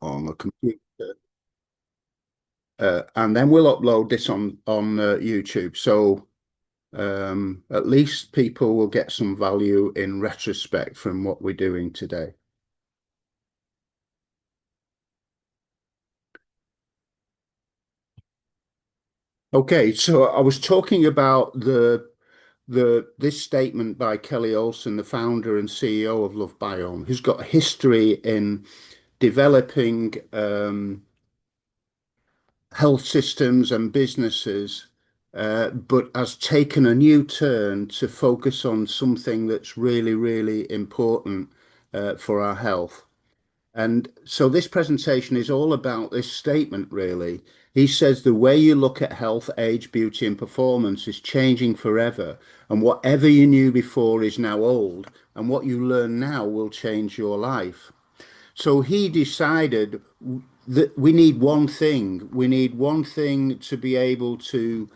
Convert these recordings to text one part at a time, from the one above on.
on a computer, and then we'll upload this on YouTube. So at least people will get some value in retrospect from what we're doing today. Okay, so I was talking about this statement by Kelly Olson, the founder and CEO of Lovebiome, who's got a history in developing health systems and businesses, but has taken a new turn to focus on something that's really, really important for our health. And so this presentation is all about this statement, really. He says the way you look at health, age, beauty, and performance is changing forever. And whatever you knew before is now old, and what you learn now will change your life. So he decided that we need one thing. We need one thing to be able to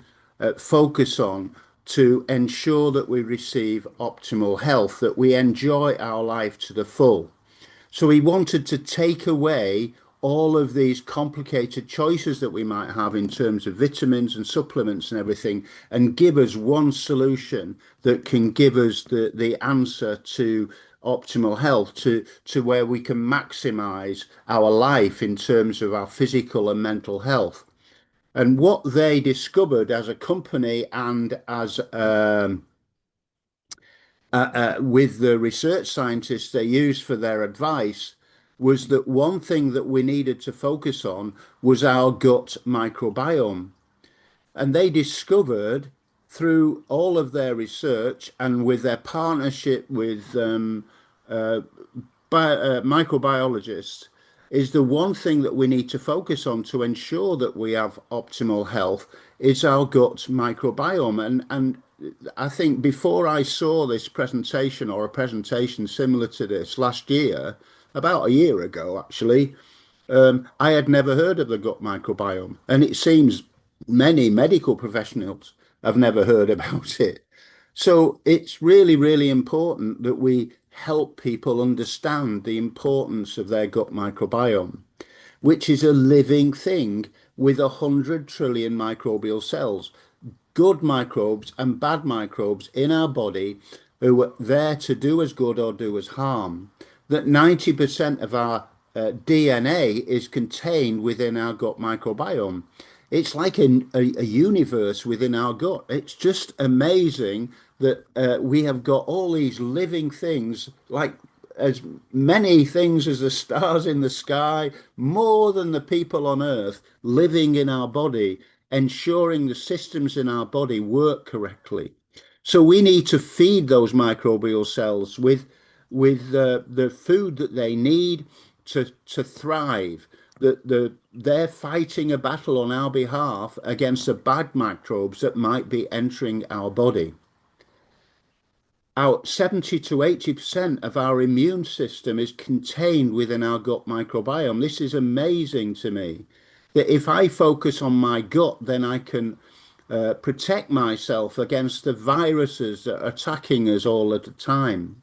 focus on to ensure that we receive optimal health, that we enjoy our life to the full. So he wanted to take away all of these complicated choices that we might have in terms of vitamins and supplements and everything, and give us one solution that can give us the answer to optimal health, to where we can maximize our life in terms of our physical and mental health. And what they discovered as a company and as with the research scientists they used for their advice was that one thing that we needed to focus on was our gut microbiome. And they discovered through all of their research and with their partnership with uh, microbiologists is the one thing that we need to focus on to ensure that we have optimal health is our gut microbiome. And I think before I saw this presentation or a presentation similar to this last year, about a year ago actually, I had never heard of the gut microbiome, and it seems many medical professionals have never heard about it. So it's really, really important that we help people understand the importance of their gut microbiome, which is a living thing with 100 trillion microbial cells, good microbes and bad microbes in our body who are there to do us good or do us harm. That 90% of our DNA is contained within our gut microbiome. It's like a universe within our gut. It's just amazing that we have got all these living things, like as many things as the stars in the sky, more than the people on earth living in our body, ensuring the systems in our body work correctly. So we need to feed those microbial cells with the food that they need to thrive. They're fighting a battle on our behalf against the bad microbes that might be entering our body. Our 70 to 80% of our immune system is contained within our gut microbiome. This is amazing to me. That if I focus on my gut, then I can protect myself against the viruses that are attacking us all at the time.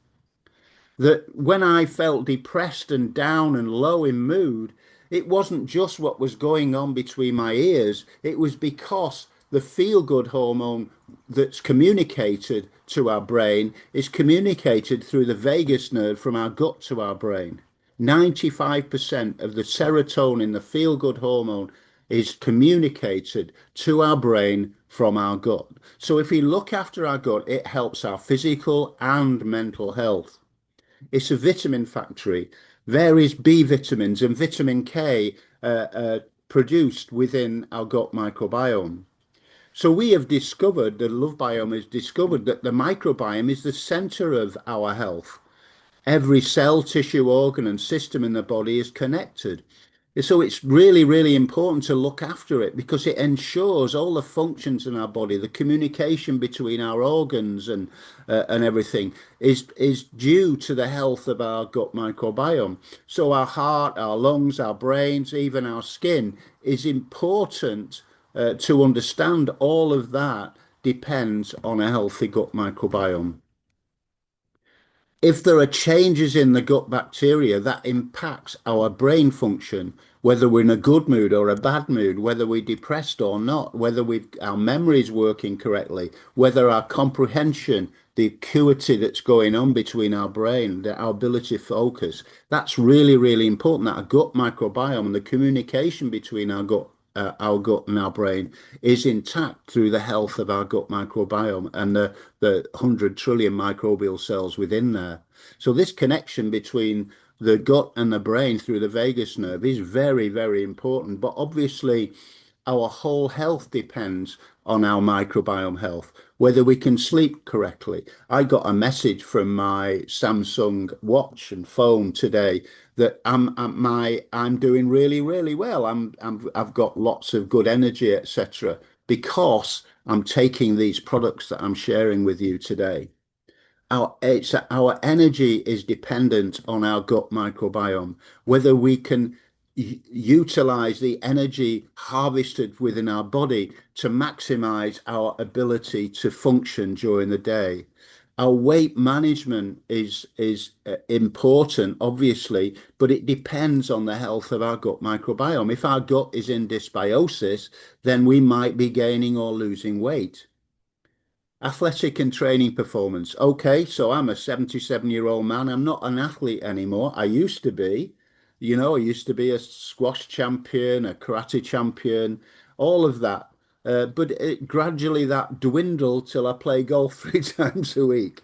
That when I felt depressed and down and low in mood, it wasn't just what was going on between my ears, it was because the feel good hormone that's communicated to our brain is communicated through the vagus nerve from our gut to our brain. 95% of the serotonin, the feel good hormone, is communicated to our brain from our gut. So if we look after our gut, it helps our physical and mental health. It's a vitamin factory. Various B vitamins and vitamin K produced within our gut microbiome. So we have discovered, the Love Biome has discovered that the microbiome is the center of our health. Every cell, tissue, organ, and system in the body is connected. So it's really, really important to look after it because it ensures all the functions in our body, the communication between our organs and everything is due to the health of our gut microbiome. So our heart, our lungs, our brains, even our skin is important to understand all of that depends on a healthy gut microbiome. If there are changes in the gut bacteria that impacts our brain function, whether we're in a good mood or a bad mood, whether we're depressed or not, whether our memory is working correctly, whether our comprehension, the acuity that's going on between our brain, our ability to focus, that's really, really important. That our gut microbiome and the communication between our gut and our brain is intact through the health of our gut microbiome and the 100 trillion microbial cells within there. So this connection between the gut and the brain through the vagus nerve is very, very important. But obviously, our whole health depends on our microbiome health, whether we can sleep correctly. I got a message from my Samsung watch and phone today that I'm doing really, really well. I've got lots of good energy, etc., because I'm taking these products that I'm sharing with you today. Our energy is dependent on our gut microbiome, whether we can utilize the energy harvested within our body to maximize our ability to function during the day. Our weight management is important, obviously, but it depends on the health of our gut microbiome. If our gut is in dysbiosis, then we might be gaining or losing weight. Athletic and training performance. Okay, so I'm a 77-year-old man. I'm not an athlete anymore. I used to be. I used to be a squash champion, a karate champion, all of that. But gradually that dwindled till I play golf 3 times a week.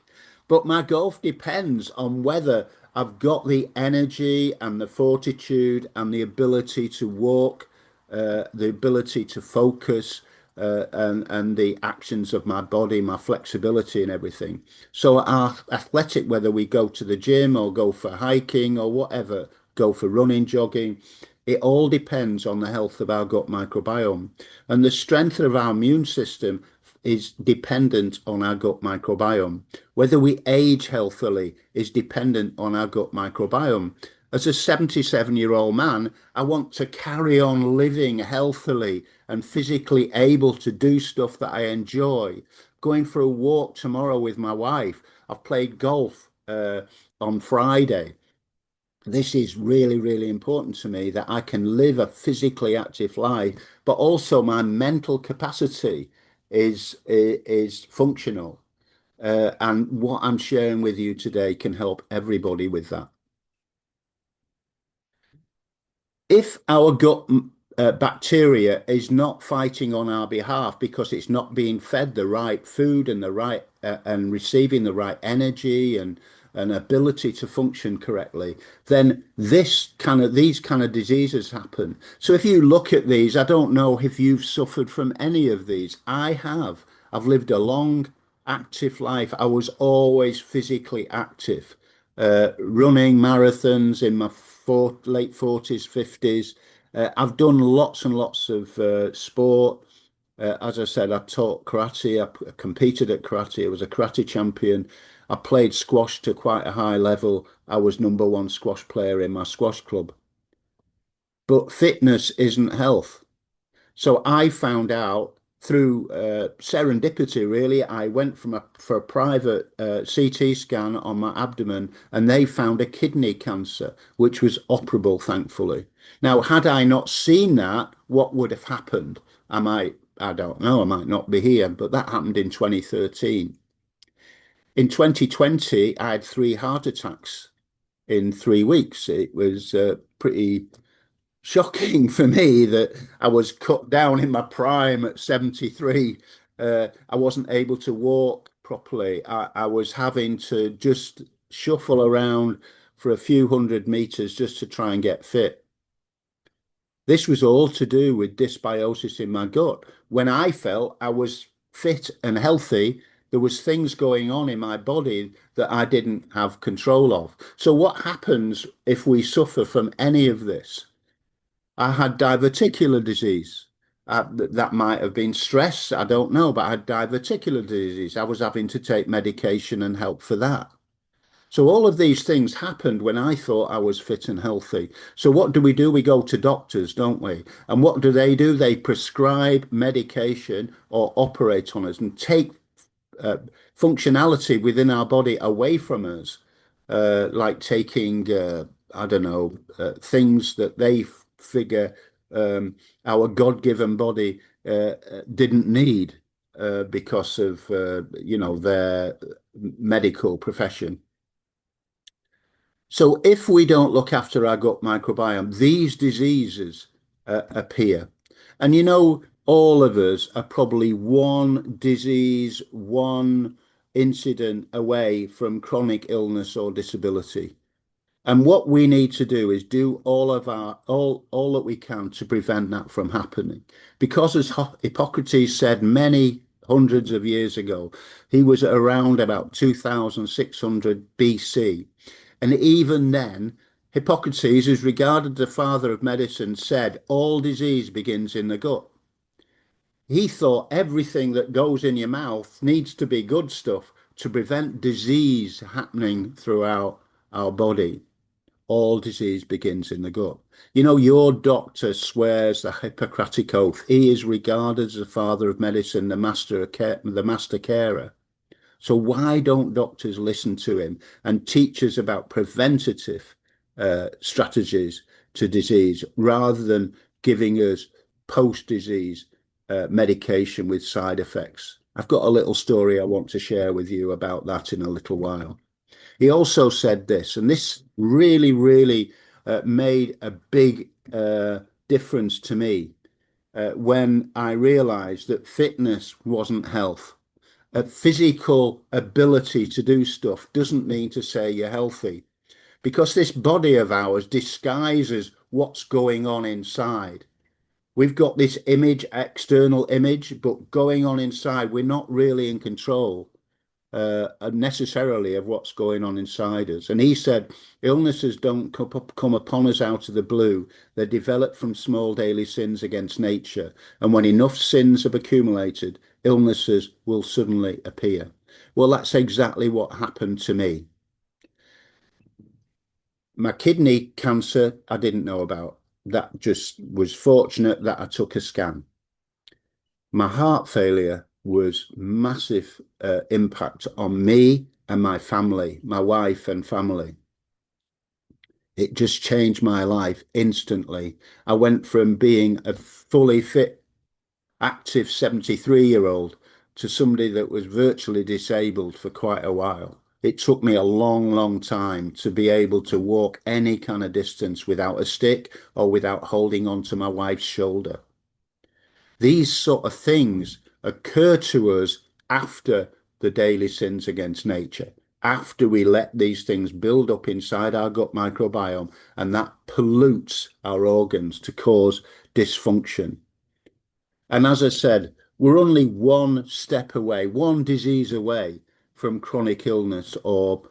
But my golf depends on whether I've got the energy and the fortitude and the ability to walk, the ability to focus, and the actions of my body, my flexibility and everything. So our athletic, whether we go to the gym or go for hiking or whatever, go for running, jogging, it all depends on the health of our gut microbiome. And the strength of our immune system is dependent on our gut microbiome. Whether we age healthily is dependent on our gut microbiome. As a 77-year-old man, I want to carry on living healthily and physically able to do stuff that I enjoy. Going for a walk tomorrow with my wife. I've played golf on Friday. This is really, really important to me that I can live a physically active life, but also my mental capacity is functional. And what I'm sharing with you today can help everybody with that. If our gut bacteria is not fighting on our behalf because it's not being fed the right food and the right and receiving the right energy and ability to function correctly, then these kind of diseases happen. So if you look at these, I don't know if you've suffered from any of these. I have. I've lived a long, active life. I was always physically active, running marathons in my late 40s, 50s. I've done lots and lots of sport. As I said, I taught karate. I competed at karate. I was a karate champion. I played squash to quite a high level. I was number one squash player in my squash club. But fitness isn't health. So I found out through serendipity, really. I went for a private CT scan on my abdomen, and they found a kidney cancer, which was operable, thankfully. Now, had I not seen that, what would have happened? I don't know, I might not be here, but that happened in 2013. In 2020, I had 3 heart attacks in 3 weeks. It was pretty shocking for me that I was cut down in my prime at 73. I wasn't able to walk properly. I was having to just shuffle around for a few hundred meters just to try and get fit. This was all to do with dysbiosis in my gut. When I felt I was fit and healthy, there was things going on in my body that I didn't have control of. So what happens if we suffer from any of this? I had diverticular disease. That might have been stress. I don't know, but I had diverticular disease. I was having to take medication and help for that. So all of these things happened when I thought I was fit and healthy. So what do? We go to doctors, don't we? And what do? They prescribe medication or operate on us and take uh, functionality within our body away from us. like taking, I don't know, things that they figure our God-given body didn't need because of, their medical profession. So if we don't look after our gut microbiome, these diseases appear. And all of us are probably one disease, one incident away from chronic illness or disability. And what we need to do is do all that we can to prevent that from happening. Because as Hippocrates said many hundreds of years ago, he was around about 2600 BC. And even then, Hippocrates, who's regarded the father of medicine, said all disease begins in the gut. He thought everything that goes in your mouth needs to be good stuff to prevent disease happening throughout our body. All disease begins in the gut. Your doctor swears the Hippocratic Oath. He is regarded as the father of medicine, the master carer. So why don't doctors listen to him and teach us about preventative strategies to disease rather than giving us post-disease medication with side effects? I've got a little story I want to share with you about that in a little while. He also said this, and this really, really made a big difference to me when I realized that fitness wasn't health. A physical ability to do stuff doesn't mean to say you're healthy, because this body of ours disguises what's going on inside. We've got this image, external image, but going on inside, we're not really in control necessarily of what's going on inside us. And he said, illnesses don't come upon us out of the blue. They're developed from small daily sins against nature. And when enough sins have accumulated, illnesses will suddenly appear. Well, that's exactly what happened to me. My kidney cancer, I didn't know about. That just was fortunate that I took a scan. My heart failure was massive impact on me and my family, my wife and family. It just changed my life instantly. I went from being a fully fit, active 73-year-old to somebody that was virtually disabled for quite a while. It took me a long, long time to be able to walk any kind of distance without a stick or without holding on to my wife's shoulder. These sort of things occur to us after the daily sins against nature, after we let these things build up inside our gut microbiome, and that pollutes our organs to cause dysfunction. And as I said, we're only one step away, one disease away from chronic illness or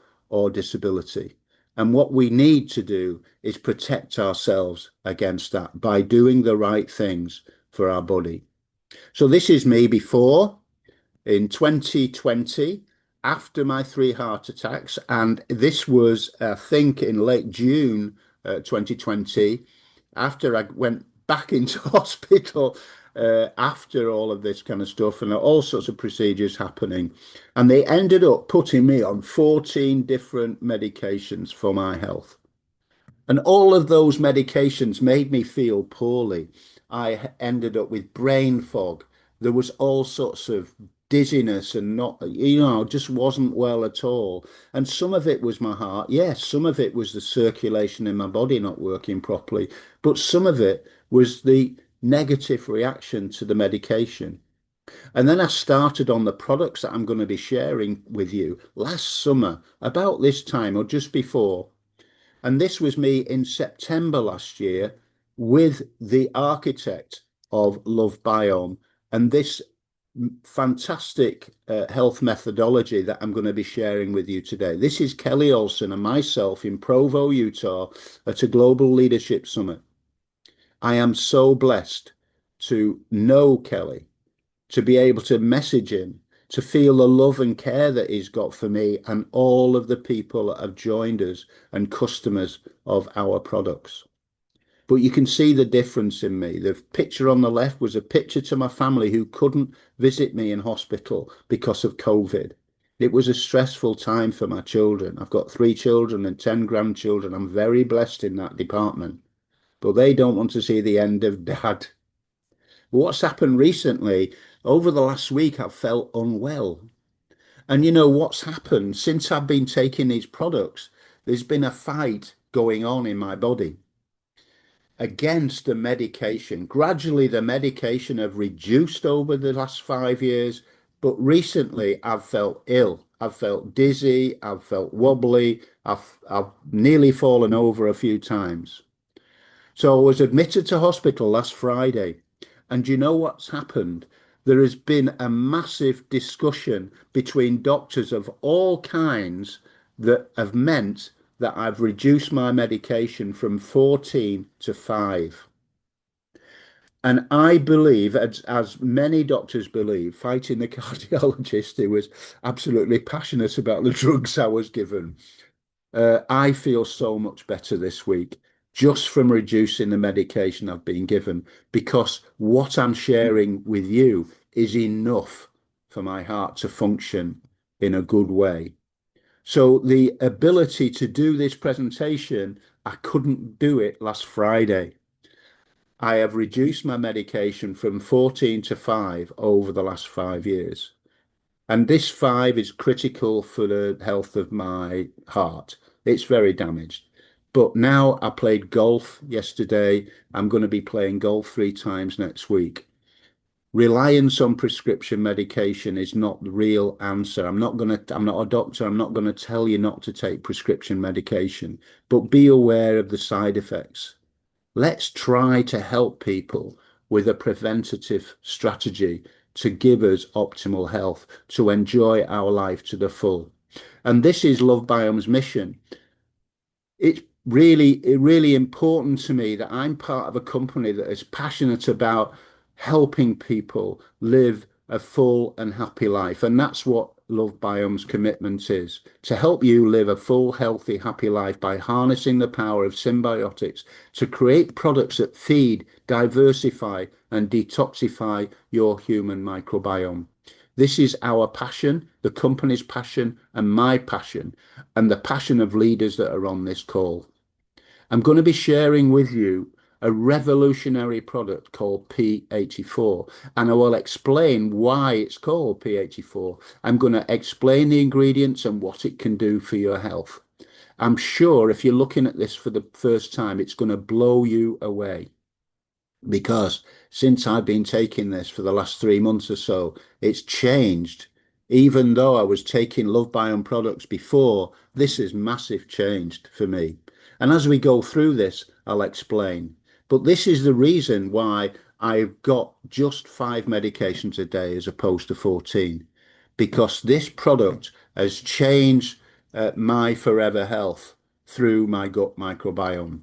disability. And what we need to do is protect ourselves against that by doing the right things for our body. So this is me before in 2020, after my 3 heart attacks. And this was, I think, in late June 2020, after I went back into hospital after all of this kind of stuff and all sorts of procedures happening. And they ended up putting me on 14 different medications for my health. And all of those medications made me feel poorly. I ended up with brain fog. There was all sorts of dizziness and not, just wasn't well at all. And some of it was my heart. Yes, some of it was the circulation in my body not working properly. But some of it was the negative reaction to the medication. And then I started on the products that I'm going to be sharing with you last summer, about this time or just before. And this was me in September last year with the architect of Lovebiome and this fantastic health methodology that I'm going to be sharing with you today. This is Kelly Olson and myself in Provo, Utah at a Global Leadership Summit. I am so blessed to know Kelly, to be able to message him, to feel the love and care that he's got for me and all of the people that have joined us and customers of our products. But you can see the difference in me. The picture on the left was a picture to my family who couldn't visit me in hospital because of COVID. It was a stressful time for my children. I've got 3 children and 10 grandchildren. I'm very blessed in that department, but they don't want to see the end of dad. What's happened recently, over the last week, I've felt unwell. And you know what's happened since I've been taking these products? There's been a fight going on in my body against the medication. Gradually, the medication have reduced over the last 5 years, but recently I've felt ill. I've felt dizzy. I've felt wobbly. I've nearly fallen over a few times. So I was admitted to hospital last Friday. And you know what's happened? There has been a massive discussion between doctors of all kinds that have meant that I've reduced my medication from 14 to 5. And I believe, as many doctors believe, fighting the cardiologist who was absolutely passionate about the drugs I was given, I feel so much better this week just from reducing the medication I've been given because what I'm sharing with you is enough for my heart to function in a good way. So the ability to do this presentation, I couldn't do it last Friday. I have reduced my medication from 14 to 5 over the last 5 years. And this 5 is critical for the health of my heart. It's very damaged. But now I played golf yesterday. I'm going to be playing golf 3 times next week. Reliance on prescription medication is not the real answer. I'm not a doctor. I'm not going to tell you not to take prescription medication, but be aware of the side effects. Let's try to help people with a preventative strategy to give us optimal health, to enjoy our life to the full. And this is Lovebiome's mission. It's really important to me that I'm part of a company that is passionate about helping people live a full and happy life. And that's what Love Biome's commitment is to help you live a full, healthy, happy life by harnessing the power of symbiotics to create products that feed, diversify, and detoxify your human microbiome. This is our passion, the company's passion, and my passion, and the passion of leaders that are on this call. I'm going to be sharing with you a revolutionary product called P84, and I will explain why it's called P84. I'm going to explain the ingredients and what it can do for your health. I'm sure if you're looking at this for the first time, it's going to blow you away because since I've been taking this for the last 3 months or so, it's changed. Even though I was taking Lovebiome products before, this has massive changed for me. And as we go through this, I'll explain. But this is the reason why I've got just 5 medications a day as opposed to 14, because this product has changed my forever health through my gut microbiome.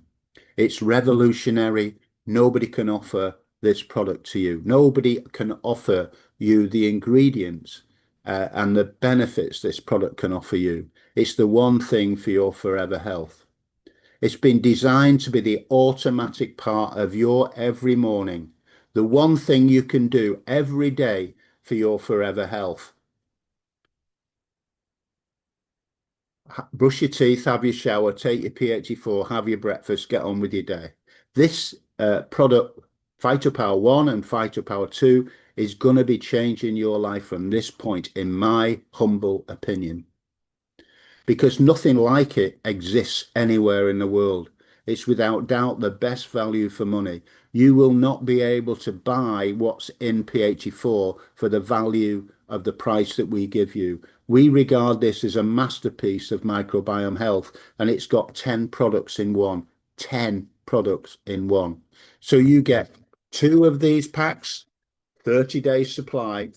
It's revolutionary. Nobody can offer this product to you. Nobody can offer you the ingredients and the benefits this product can offer you. It's the one thing for your forever health. It's been designed to be the automatic part of your every morning. The one thing you can do every day for your forever health. Brush your teeth, have your shower, take your P84, have your breakfast, get on with your day. This product, Phytopower 1 and Phytopower 2, is going to be changing your life from this point, in my humble opinion, because nothing like it exists anywhere in the world. It's without doubt the best value for money. You will not be able to buy what's in P84 for the value of the price that we give you. We regard this as a masterpiece of microbiome health, and it's got 10 products in one. 10 products in one. So you get 2 of these packs, 30 days supply.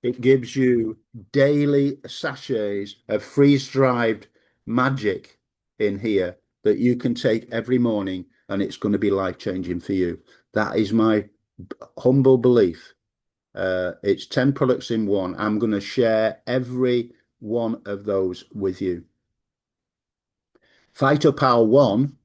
It gives you daily sachets of freeze-dried magic in here that you can take every morning, and it's going to be life-changing for you. That is my humble belief. It's 10 products in one. I'm going to share every one of those with you. Phytopower 1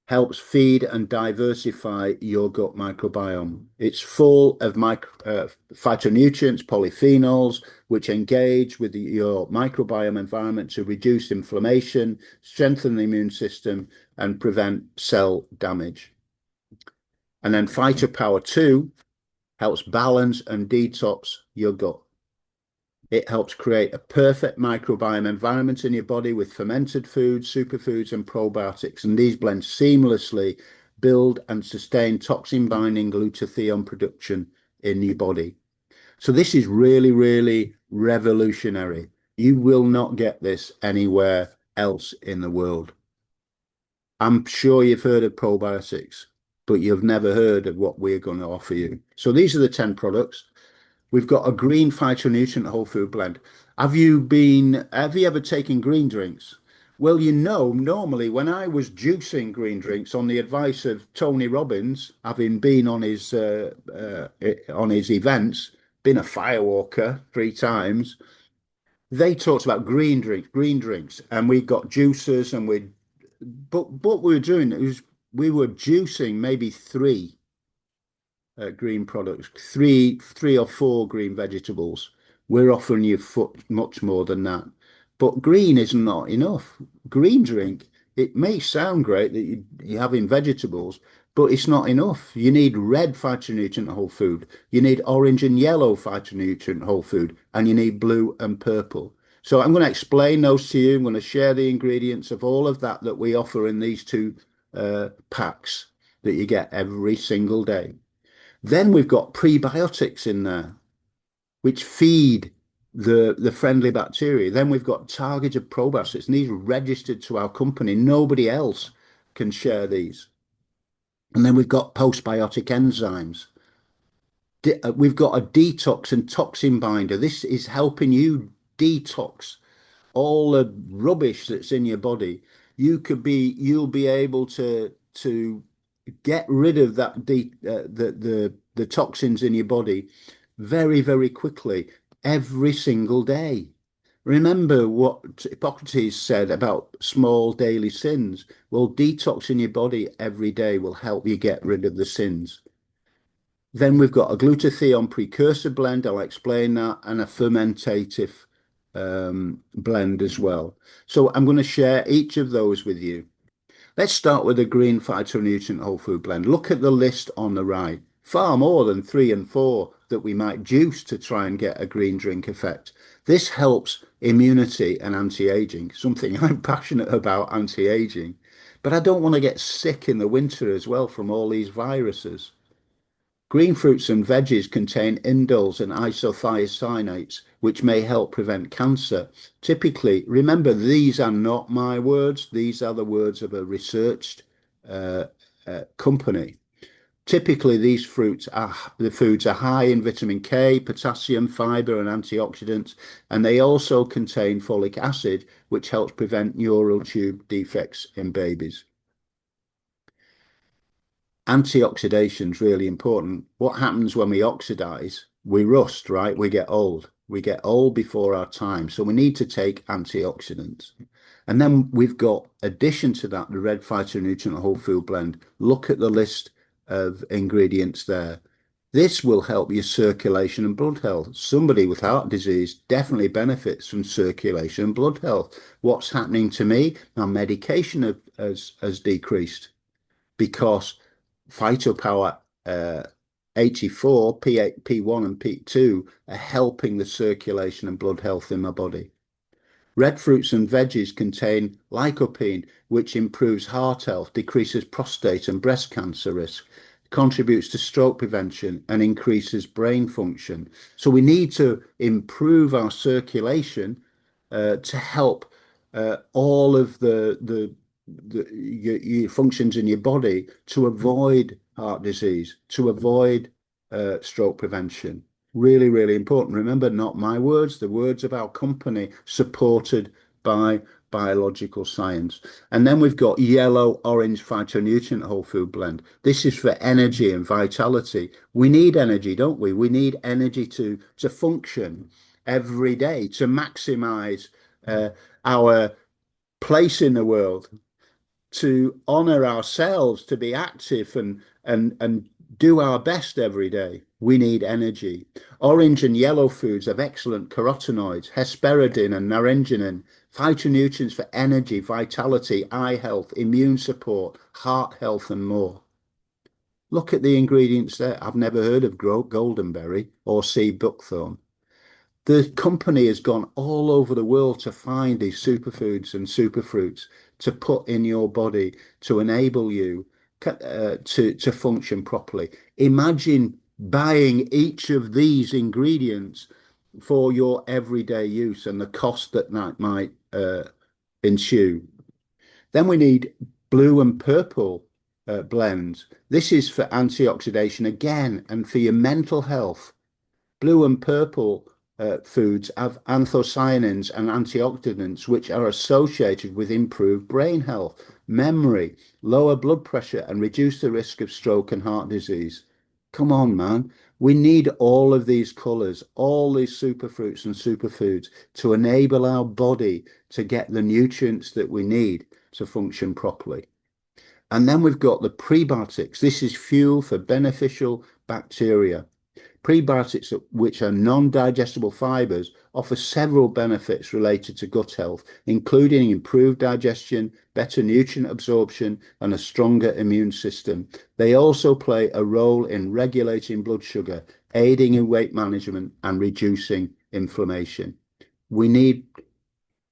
helps feed and diversify your gut microbiome. It's full of phytonutrients, polyphenols, which engage with your microbiome environment to reduce inflammation, strengthen the immune system, and prevent cell damage. And then Phytopower 2 helps balance and detox your gut. It helps create a perfect microbiome environment in your body with fermented foods, superfoods, and probiotics. And these blend seamlessly, build and sustain toxin-binding glutathione production in your body. So this is really, really revolutionary. You will not get this anywhere else in the world. I'm sure you've heard of probiotics, but you've never heard of what we're going to offer you. So these are the 10 products. We've got a green phytonutrient whole food blend. Have you ever taken green drinks? Well, normally when I was juicing green drinks on the advice of Tony Robbins, having been on his events, been a firewalker 3 times, they talked about green drinks, and we got juicers, but what we were doing is we were juicing maybe three green products, three or four green vegetables. We're offering you much more than that. But green is not enough. Green drink, it may sound great that you're having vegetables, but it's not enough. You need red phytonutrient whole food. You need orange and yellow phytonutrient whole food, and you need blue and purple. So I'm going to explain those to you. I'm going to share the ingredients of all of that we offer in these two packs that you get every single day. Then we've got prebiotics in there, which feed the friendly bacteria. Then we've got targeted probiotics, and these are registered to our company. Nobody else can share these. And then we've got postbiotic enzymes. We've got a detox and toxin binder. This is helping you detox all the rubbish that's in your body. You'll be able to get rid of the toxins in your body very, very quickly every single day. Remember what Hippocrates said about small daily sins. Well, detoxing your body every day will help you get rid of the sins. Then we've got a glutathione precursor blend, I'll explain that, and a fermentative blend as well. So I'm going to share each of those with you. Let's start with the green phytonutrient whole food blend. Look at the list on the right. Far more than 3 and 4 that we might juice to try and get a green drink effect. This helps immunity and anti-aging, something I'm passionate about, anti-aging. But I don't want to get sick in the winter as well from all these viruses. Green fruits and veggies contain indoles and isothiocyanates, which may help prevent cancer. Typically, remember, these are not my words. These are the words of a researched company. Typically, the foods are high in vitamin K, potassium, fiber, and antioxidants, and they also contain folic acid, which helps prevent neural tube defects in babies. Antioxidation is really important. What happens when we oxidize? We rust, right? We get old. We get old before our time. So we need to take antioxidants. And then we've got, addition to that, the red phytonutrient whole food blend. Look at the list of ingredients there. This will help your circulation and blood health. Somebody with heart disease definitely benefits from circulation and blood health. What's happening to me? My medication has decreased because Phytopower 84, P1 and P2 are helping the circulation and blood health in my body. Red fruits and veggies contain lycopene, which improves heart health, decreases prostate and breast cancer risk, contributes to stroke prevention, and increases brain function. So we need to improve our circulation to help all of your functions in your body to avoid heart disease, to avoid stroke prevention. Really, really important. Remember, not my words, the words of our company, supported by biological science. And then we've got yellow orange phytonutrient whole food blend. This is for energy and vitality. We need energy, don't we? We need energy to function every day, to maximize our place in the world, to honor ourselves, to be active and do our best every day. We need energy. Orange and yellow foods have excellent carotenoids, hesperidin and naringenin, phytonutrients for energy, vitality, eye health, immune support, heart health, and more. Look at the ingredients there. I've never heard of goldenberry or sea buckthorn. The company has gone all over the world to find these superfoods and superfruits to put in your body to enable you to function properly. Imagine buying each of these ingredients for your everyday use and the cost that might ensue. Then we need blue and purple blends. This is for antioxidation again and for your mental health. Blue and purple foods have anthocyanins and antioxidants, which are associated with improved brain health, memory, lower blood pressure, and reduce the risk of stroke and heart disease. Come on, man. We need all of these colours, all these superfruits and superfoods to enable our body to get the nutrients that we need to function properly. And then we've got the prebiotics. This is fuel for beneficial bacteria. Prebiotics, which are non-digestible fibers, offer several benefits related to gut health, including improved digestion, better nutrient absorption, and a stronger immune system. They also play a role in regulating blood sugar, aiding in weight management, and reducing inflammation. We need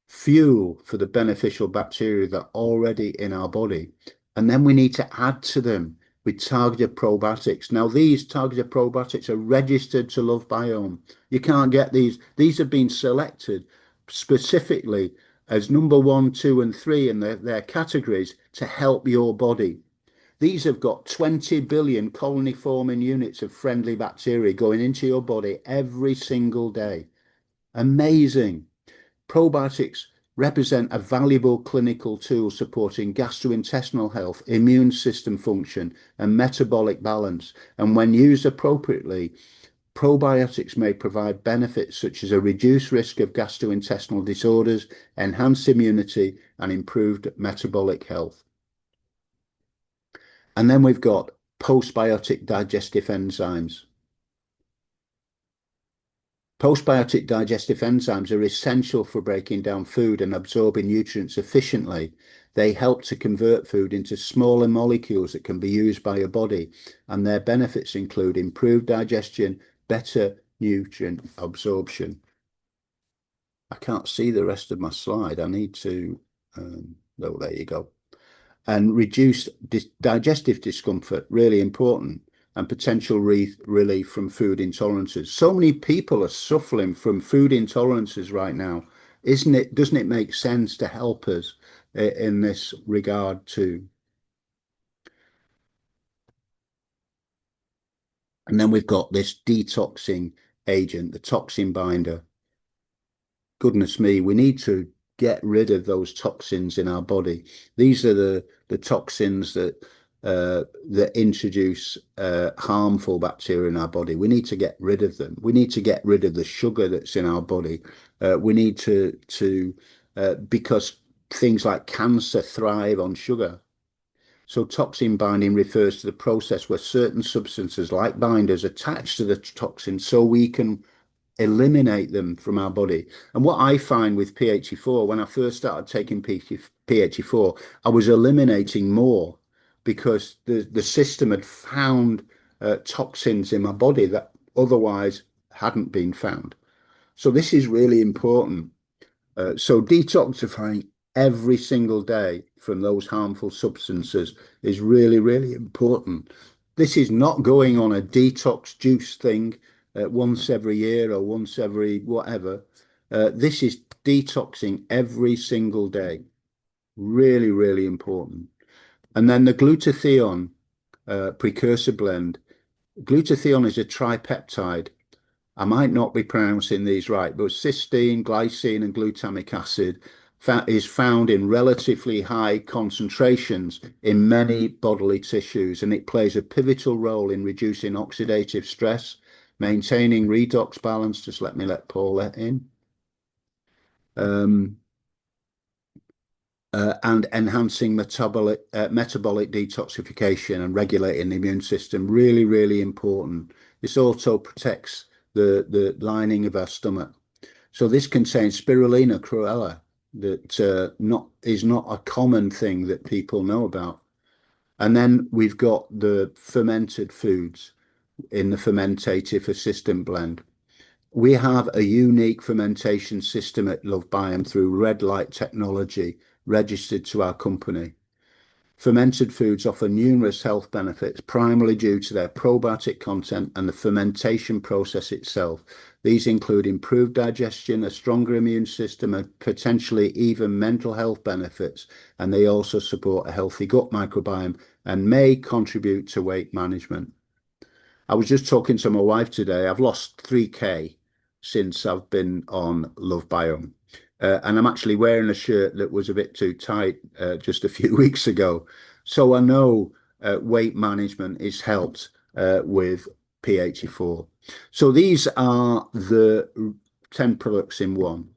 fuel for the beneficial bacteria that are already in our body. And then we need to add to them with targeted probiotics. Now, these targeted probiotics are registered to Lovebiome. You can't get these. These have been selected specifically as number 1, 2, and 3 in their categories to help your body. These have got 20 billion colony forming units of friendly bacteria going into your body every single day. Amazing. Probiotics represent a valuable clinical tool supporting gastrointestinal health, immune system function, and metabolic balance. And when used appropriately, probiotics may provide benefits such as a reduced risk of gastrointestinal disorders, enhanced immunity, and improved metabolic health. And then we've got postbiotic digestive enzymes. Postbiotic digestive enzymes are essential for breaking down food and absorbing nutrients efficiently. They help to convert food into smaller molecules that can be used by your body, and their benefits include improved digestion, better nutrient absorption. I can't see the rest of my slide. I need to, oh, there you go. And reduced digestive discomfort, really important, and potential relief from food intolerances. So many people are suffering from food intolerances right now, isn't it? Doesn't it make sense to help us in this regard too? And then we've got this detoxing agent, the toxin binder. Goodness me, we need to get rid of those toxins in our body. These are the toxins that introduce harmful bacteria in our body. We need to get rid of them. We need to get rid of the sugar that's in our body. We need to because things like cancer thrive on sugar. So toxin binding refers to the process where certain substances like binders attach to the toxin so we can eliminate them from our body. And what I find with P84, when I first started taking P84, I was eliminating more because the system had found toxins in my body that otherwise hadn't been found. So this is really important. So detoxifying every single day from those harmful substances is really, really important. This is not going on a detox juice thing once every year or once every whatever. This is detoxing every single day. Really, really important. And then the glutathione precursor blend. Glutathione is a tripeptide. I might not be pronouncing these right, but cysteine, glycine, and glutamic acid is found in relatively high concentrations in many bodily tissues, and it plays a pivotal role in reducing oxidative stress, maintaining redox balance. Just let Paula in. and enhancing metabolic detoxification and regulating the immune system. Really, really important. This also protects the lining of our stomach. So this contains spirulina cruella that is not a common thing that people know about. And then we've got the fermented foods in the fermentative assistant blend. We have a unique fermentation system at Lovebiome through red light technology registered to our company. Fermented foods offer numerous health benefits, primarily due to their probiotic content and the fermentation process itself. These include improved digestion, a stronger immune system, and potentially even mental health benefits. And they also support a healthy gut microbiome and may contribute to weight management. I was just talking to my wife today. I've lost 3K since I've been on Lovebiome. And I'm actually wearing a shirt that was a bit too tight just a few weeks ago. So I know weight management is helped with P84. So these are the 10 products in one.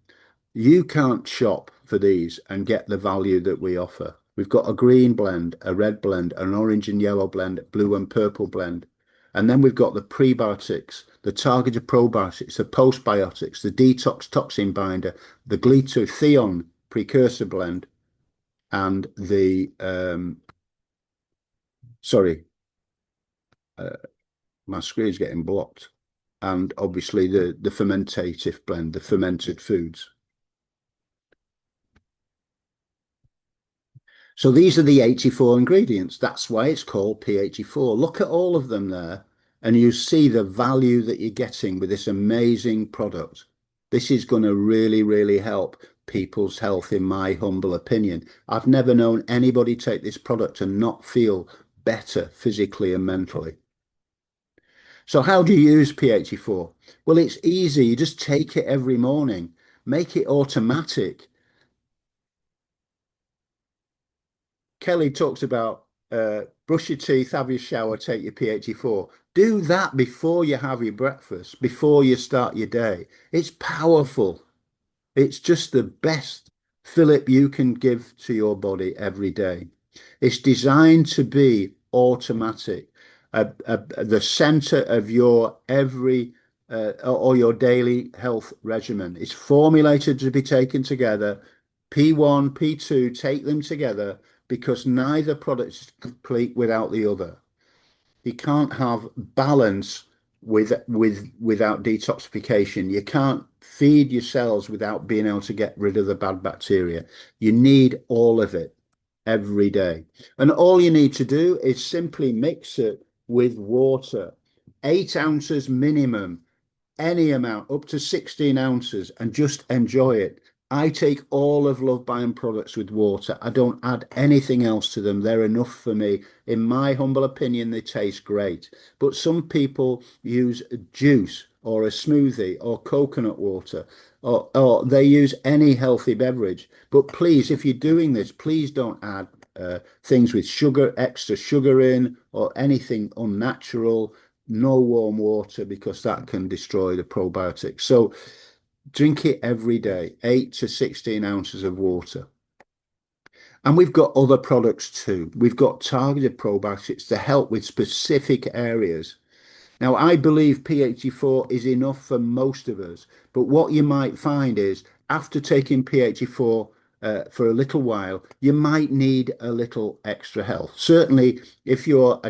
You can't shop for these and get the value that we offer. We've got a green blend, a red blend, an orange and yellow blend, blue and purple blend. And then we've got the prebiotics, the targeted probiotics, the postbiotics, the detox toxin binder, the glutathione precursor blend, and the sorry, my screen's getting blocked. And obviously the fermentative blend, the fermented foods. So these are the 84 ingredients. That's why it's called P84. Look at all of them there, and you see the value that you're getting with this amazing product. This is going to really, really help people's health, in my humble opinion. I've never known anybody take this product and not feel better physically and mentally. So how do you use P84? Well, it's easy. You just take it every morning, make it automatic. Kelly talks about brush your teeth, have your shower, take your P84. Do that before you have your breakfast, before you start your day. It's powerful. It's just the best fillip you can give to your body every day. It's designed to be automatic, the center of your every or your daily health regimen. It's formulated to be taken together. P1, P2, take them together because neither product is complete without the other. You can't have balance without detoxification. You can't feed your cells without being able to get rid of the bad bacteria. You need all of it every day. And all you need to do is simply mix it with water, 8 ounces minimum, any amount up to 16 ounces, and just enjoy it. I take all of Lovebiome products with water. I don't add anything else to them. They're enough for me. In my humble opinion, they taste great. But some people use juice or a smoothie or coconut water, or they use any healthy beverage. But please, if you're doing this, please don't add things with sugar, extra sugar in, or anything unnatural. No warm water because that can destroy the probiotics. So drink it every day, 8 to 16 ounces of water. And we've got other products too. We've got targeted probiotics to help with specific areas. Now, I believe P84 is enough for most of us, but what you might find is after taking P84 for a little while, you might need a little extra help. Certainly, if you're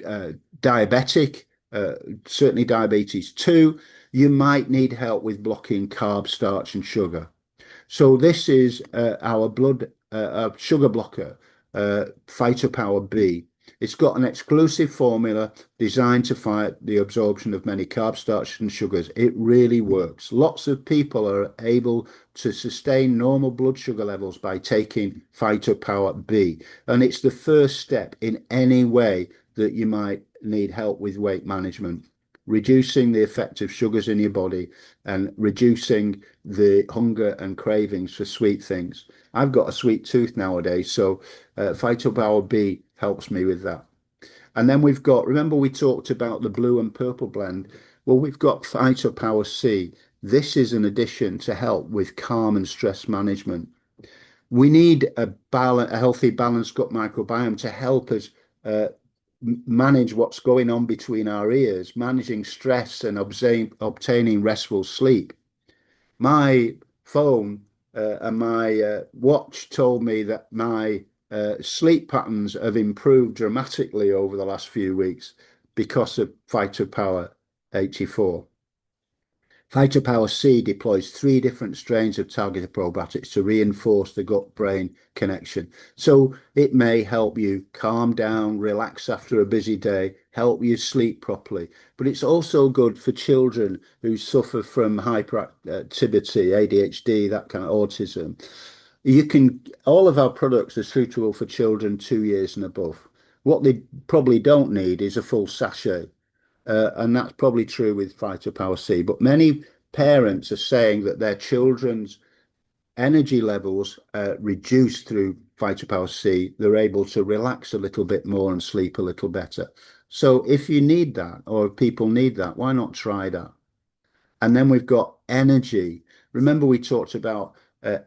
a diabetic, certainly diabetes 2, you might need help with blocking carb, starch, and sugar. So this is our blood sugar blocker, Phytopower B. It's got an exclusive formula designed to fight the absorption of many carbs, starches, and sugars. It really works. Lots of people are able to sustain normal blood sugar levels by taking Phytopower B. And it's the first step in any way that you might need help with weight management, reducing the effect of sugars in your body and reducing the hunger and cravings for sweet things. I've got a sweet tooth nowadays, so Phytopower B helps me with that. And then we've got, remember we talked about the blue and purple blend? Well, we've got Phytopower C. This is an addition to help with calm and stress management. We need a healthy, balanced gut microbiome to help us uh, manage what's going on between our ears, managing stress and obtaining restful sleep. My phone and my watch told me that my sleep patterns have improved dramatically over the last few weeks because of Phytopower 84. Phytopower C deploys 3 different strains of targeted probiotics to reinforce the gut-brain connection. So it may help you calm down, relax after a busy day, help you sleep properly. But it's also good for children who suffer from hyperactivity, ADHD, that kind of autism. All of our products are suitable for children 2 years and above. What they probably don't need is a full sachet. And that's probably true with Phytopower C. But many parents are saying that their children's energy levels reduce through Phytopower C. They're able to relax a little bit more and sleep a little better. So if you need that, or if people need that, why not try that? And then we've got energy. Remember, we talked about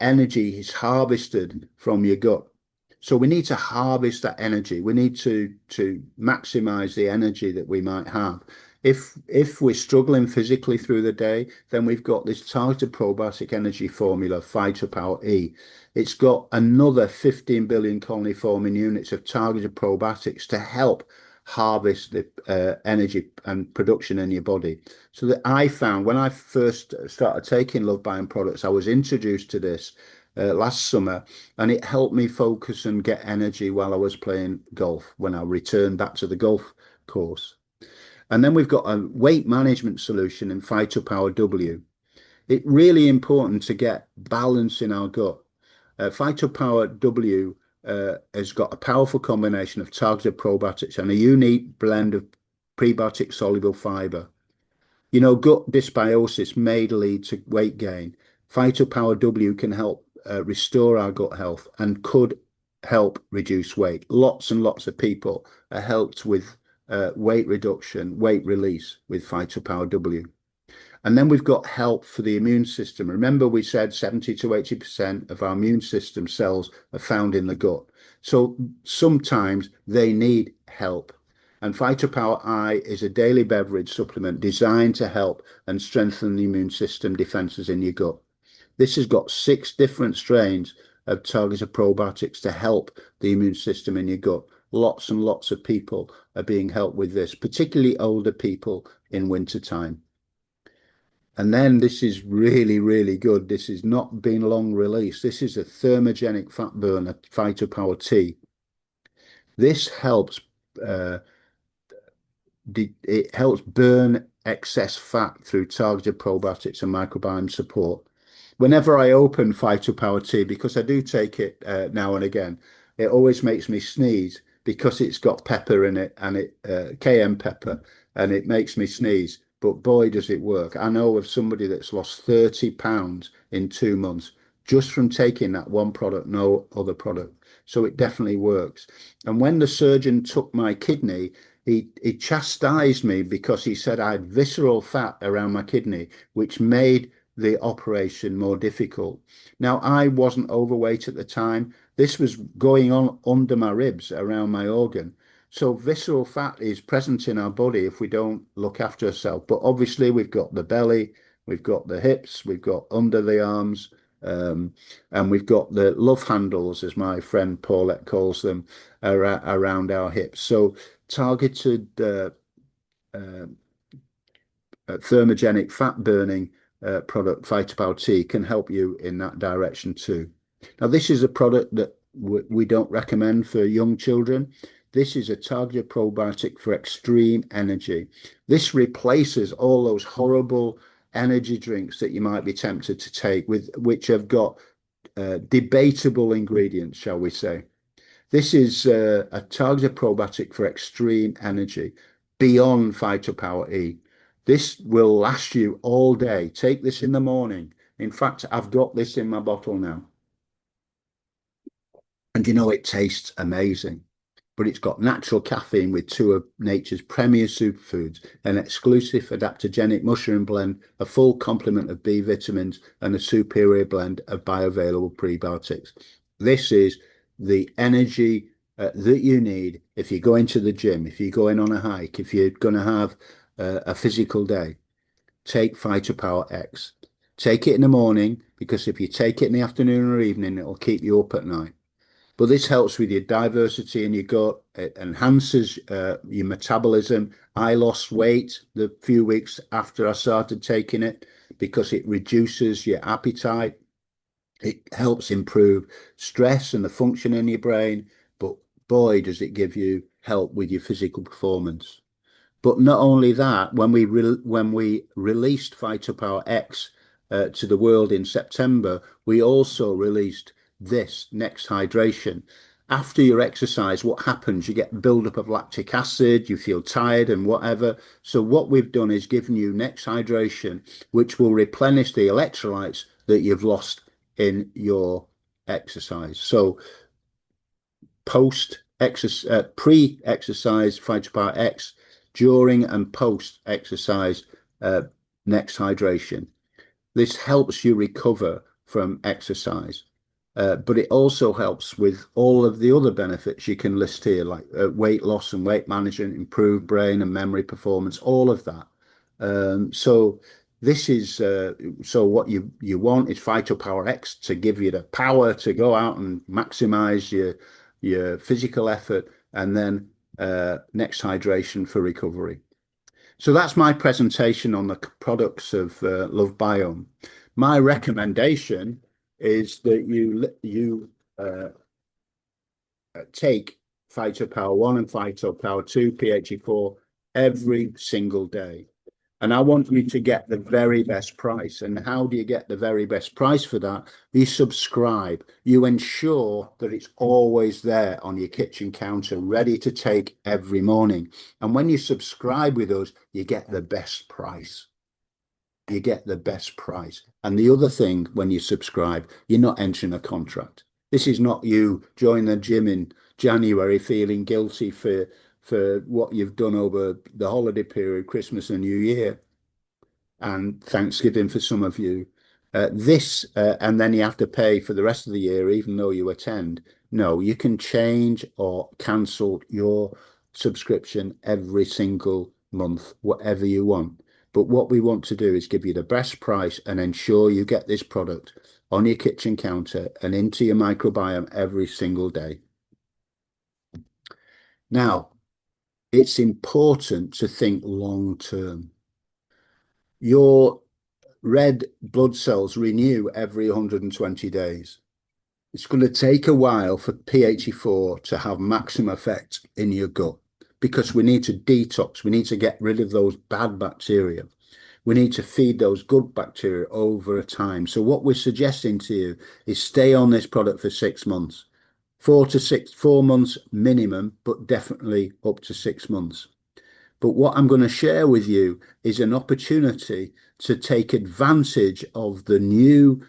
energy is harvested from your gut. So we need to harvest that energy. We need to maximize the energy that we might have. If we're struggling physically through the day, then we've got this targeted probiotic energy formula, Phytopower E. It's got another 15 billion colony forming units of targeted probiotics to help harvest the energy and production in your body. So that I found when I first started taking Lovebiome products, I was introduced to this last summer, and it helped me focus and get energy while I was playing golf when I returned back to the golf course. And then we've got a weight management solution in Phytopower W. It's really important to get balance in our gut. Phytopower W has got a powerful combination of targeted probiotics and a unique blend of prebiotic soluble fiber. You know, gut dysbiosis may lead to weight gain. Phytopower W can help restore our gut health and could help reduce weight. Lots and lots of people are helped with weight reduction, weight release with Phytopower W. And then we've got help for the immune system. Remember, we said 70 to 80% of our immune system cells are found in the gut. So sometimes they need help. And Phytopower I is a daily beverage supplement designed to help and strengthen the immune system defenses in your gut. This has got 6 different strains of targeted probiotics to help the immune system in your gut. Lots and lots of people are being helped with this, particularly older people in wintertime. And then this is really, really good. This has not been long released. This is a thermogenic fat burner, Phytopower T. This helps uh, it helps burn excess fat through targeted probiotics and microbiome support. Whenever I open Phytopower Tea, because I do take it now and again, it always makes me sneeze because it's got pepper in it and it cayenne pepper, and it makes me sneeze. But boy, does it work. I know of somebody that's lost 30 pounds in 2 months just from taking that one product, no other product. So it definitely works. And when the surgeon took my kidney, he chastised me because he said I had visceral fat around my kidney, which made the operation more difficult. Now, I wasn't overweight at the time. This was going on under my ribs, around my organ. So visceral fat is present in our body if we don't look after ourselves. But obviously, we've got the belly, we've got the hips, we've got under the arms, and we've got the love handles, as my friend Paulette calls them, around our hips. So targeted uh, thermogenic fat burning product, Phytopower T, can help you in that direction too. Now, this is a product that we don't recommend for young children. This is a targeted probiotic for extreme energy. This replaces all those horrible energy drinks that you might be tempted to take, with which have got debatable ingredients, shall we say. This is a targeted probiotic for extreme energy beyond Phytopower E. This will last you all day. Take this in the morning. In fact, I've got this in my bottle now. And you know, it tastes amazing. But it's got natural caffeine with 2 of nature's premier superfoods, an exclusive adaptogenic mushroom blend, a full complement of B vitamins, and a superior blend of bioavailable prebiotics. This is the energy that you need if you're going to the gym, if you're going on a hike, if you're going to have a physical day. Take Phytopower X. Take it in the morning because if you take it in the afternoon or evening, it'll keep you up at night. But this helps with your diversity in your gut. It enhances your metabolism. I lost weight the few weeks after I started taking it because it reduces your appetite. It helps improve stress and the function in your brain. But boy, does it give you help with your physical performance. But not only that, when we released Phytopower X to the world in September, we also released this Next Hydration. After your exercise, what happens? You get buildup of lactic acid, you feel tired and whatever. So what we've done is given you Next Hydration, which will replenish the electrolytes that you've lost in your exercise. So post exercise, pre-exercise Phytopower X, during and post exercise Next Hydration. This helps you recover from exercise, but it also helps with all of the other benefits you can list here, like weight loss and weight management, improved brain and memory performance, all of that. So this is so what you want is Phytopower X to give you the power to go out and maximize your physical effort, and then Next Hydration for recovery. So that's my presentation on the products of Lovebiome. My recommendation is that you take Phytopower 1 and Phytopower 2 P84 every single day. And I want you to get the very best price. And how do you get the very best price for that? You subscribe. You ensure that it's always there on your kitchen counter, ready to take every morning. And when you subscribe with us, you get the best price. You get the best price. And the other thing, when you subscribe, you're not entering a contract. This is not you join the gym in January feeling guilty for what you've done over the holiday period, Christmas and New Year, and Thanksgiving for some of you. And then you have to pay for the rest of the year, even though you attend. No, you can change or cancel your subscription every single month, whatever you want. But what we want to do is give you the best price and ensure you get this product on your kitchen counter and into your microbiome every single day. Now, it's important to think long term. Your red blood cells renew every 120 days. It's going to take a while for P84 to have maximum effect in your gut because we need to detox. We need to get rid of those bad bacteria. We need to feed those good bacteria over a time. So what we're suggesting to you is stay on this product for 6 months, 4 months minimum, but definitely up to 6 months. But what I'm going to share with you is an opportunity to take advantage of the new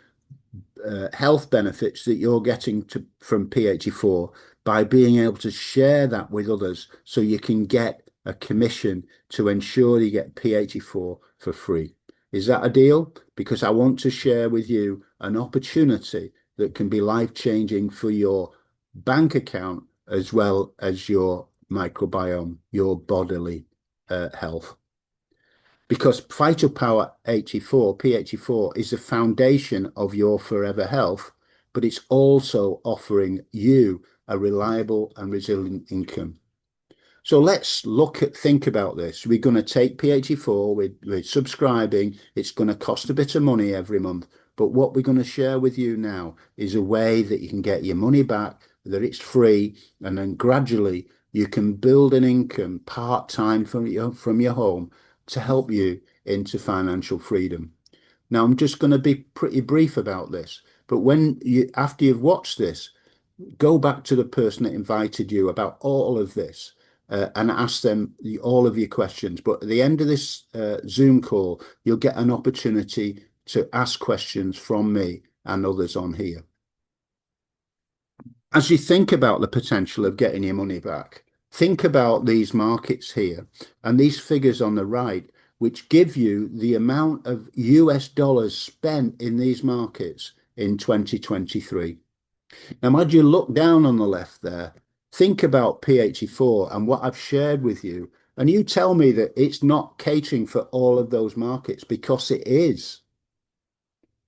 health benefits that you're getting from P84 by being able to share that with others so you can get a commission to ensure you get P84 for free. Is that a deal? Because I want to share with you an opportunity that can be life-changing for your bank account as well as your microbiome, your bodily health. Because Phytopower 84, P84, is the foundation of your forever health, but it's also offering you a reliable and resilient income. So let's think about this. We're going to take P84, we're subscribing. It's going to cost a bit of money every month. But what we're going to share with you now is a way that you can get your money back, that it's free, and then gradually you can build an income part-time from your home to help you into financial freedom. Now, I'm just going to be pretty brief about this, but after you've watched this, go back to the person that invited you about all of this and ask them all of your questions. But at the end of this Zoom call, you'll get an opportunity to ask questions from me and others on here. As you think about the potential of getting your money back, think about these markets here and these figures on the right, which give you the amount of US dollars spent in these markets in 2023. Now, as you look down on the left there, think about P84 and what I've shared with you, and you tell me that it's not catering for all of those markets because it is.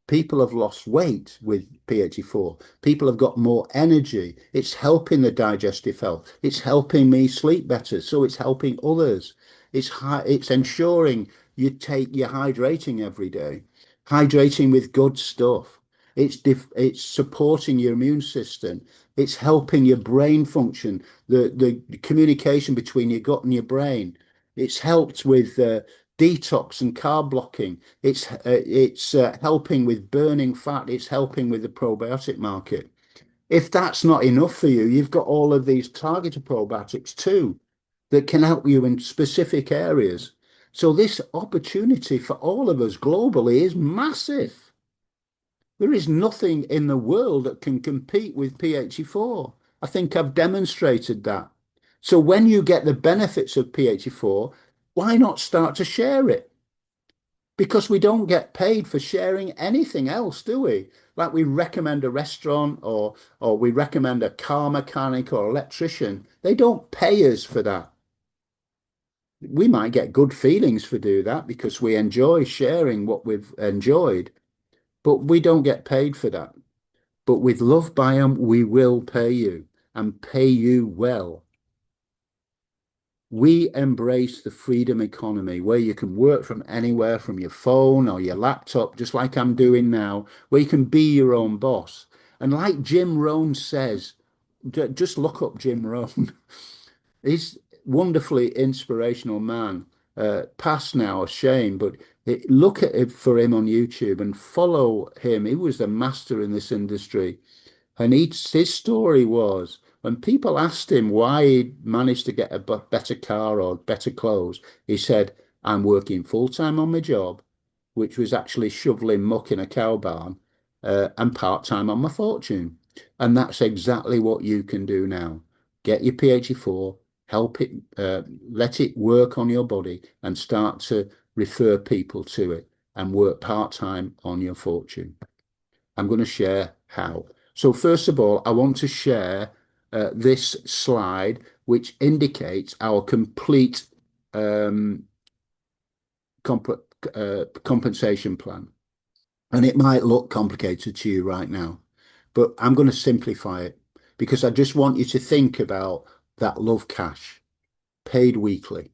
People have lost weight with P84. People have got more energy. It's helping the digestive health. It's helping me sleep better. So it's helping others. It's ensuring you're hydrating every day, hydrating with good stuff. It's supporting your immune system. It's helping your brain function, the communication between your gut and your brain. It's helped with detox and carb blocking. It's helping with burning fat. It's helping with the probiotic market. If that's not enough for you, you've got all of these targeted probiotics too that can help you in specific areas. So this opportunity for all of us globally is massive. There is nothing in the world that can compete with P84. I think I've demonstrated that. So when you get the benefits of P84, why not start to share it? Because we don't get paid for sharing anything else, do we? Like we recommend a restaurant or we recommend a car mechanic or electrician. They don't pay us for that. We might get good feelings for do that because we enjoy sharing what we've enjoyed, but we don't get paid for that. But with Lovebiome, we will pay you and pay you well. We embrace the freedom economy where you can work from anywhere, from your phone or your laptop, just like I'm doing now, where you can be your own boss. And like Jim Rohn says, just look up Jim Rohn. He's wonderfully inspirational man, past now, a shame, but look at it for him on YouTube and follow him. He was the master in this industry. And his story was when people asked him why he managed to get a better car or better clothes, he said, I'm working full time on my job, which was actually shoveling muck in a cow barn, and part time on my fortune. And that's exactly what you can do now. Get your PHE4, help it, let it work on your body and start to refer people to it and work part time on your fortune. I'm going to share how. So first of all, I want to share this slide, which indicates our complete um, comp compensation plan. And it might look complicated to you right now, but I'm going to simplify it because I just want you to think about that love cash paid weekly.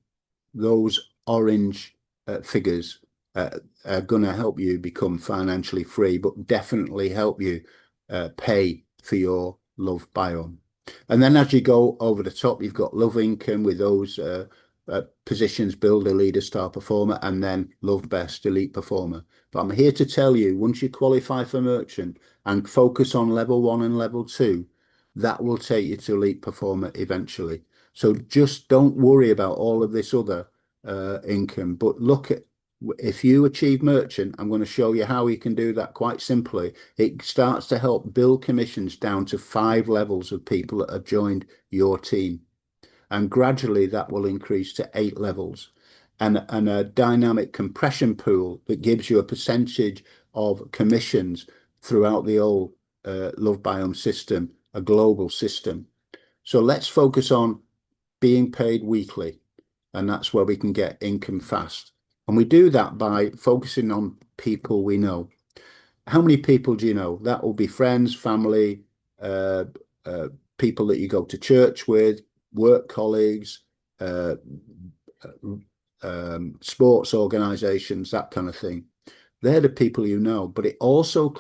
Those orange figures are going to help you become financially free, but definitely help you pay for your love biome. And then as you go over the top, you've got love income with those positions, builder, leader, star performer, and then love best, elite performer. But I'm here to tell you, once you qualify for merchant and focus on level 1 and level 2, that will take you to elite performer eventually. So just don't worry about all of this other income, but look at if you achieve merchant, I'm going to show you how you can do that quite simply. It starts to help build commissions down to 5 levels of people that have joined your team. And gradually that will increase to 8 levels. And a dynamic compression pool that gives you a percentage of commissions throughout the whole Lovebiome system, a global system. So let's focus on being paid weekly, and that's where we can get income fast. And we do that by focusing on people we know. How many people do you know? That will be friends, family, uh, uh, people that you go to church with, work colleagues, uh, sports organizations, that kind of thing. They're the people you know, but it also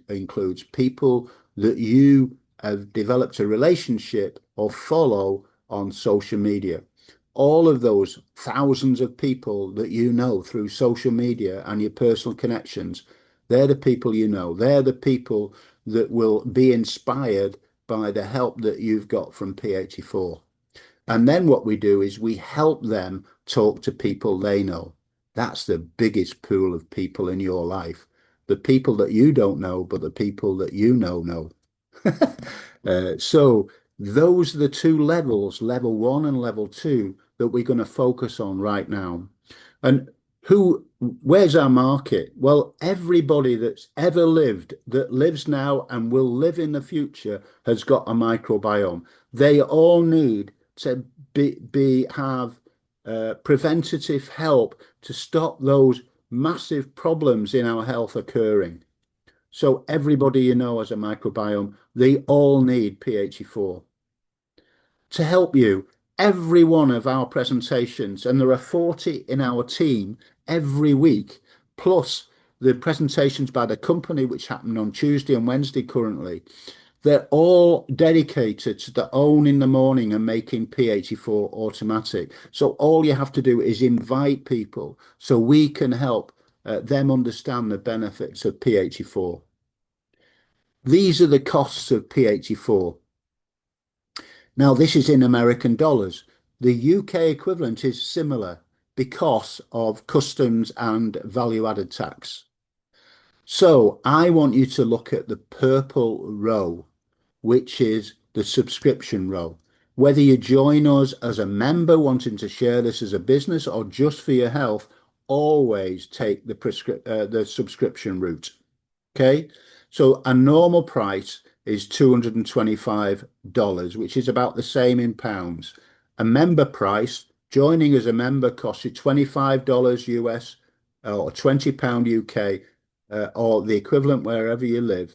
includes people that you have developed a relationship or follow on social media. All of those thousands of people that you know through social media and your personal connections, they're the people you know. They're the people that will be inspired by the help that you've got from P84. And then what we do is we help them talk to people they know. That's the biggest pool of people in your life. The people that you don't know, but the people that you know. So those are the two levels, level 1 and level 2, that we're going to focus on right now. And Where's our market? Well, everybody that's ever lived, that lives now and will live in the future, has got a microbiome. They all need to have preventative help to stop those massive problems in our health occurring. So everybody you know has a microbiome. They all need P84. To help you, every one of our presentations, and there are 40 in our team every week, plus the presentations by the company, which happen on Tuesday and Wednesday currently, they're all dedicated to the own in the morning and making P84 automatic. So all you have to do is invite people so we can help them understand the benefits of P84. These are the costs of P84. Now, this is in American dollars. The UK equivalent is similar because of customs and value added tax. So I want you to look at the purple row, which is the subscription row. Whether you join us as a member wanting to share this as a business or just for your health, always take the subscription route. Okay, so a normal price is $225, which is about the same in pounds. A member price, joining as a member, costs you $25 US or £20 UK or the equivalent wherever you live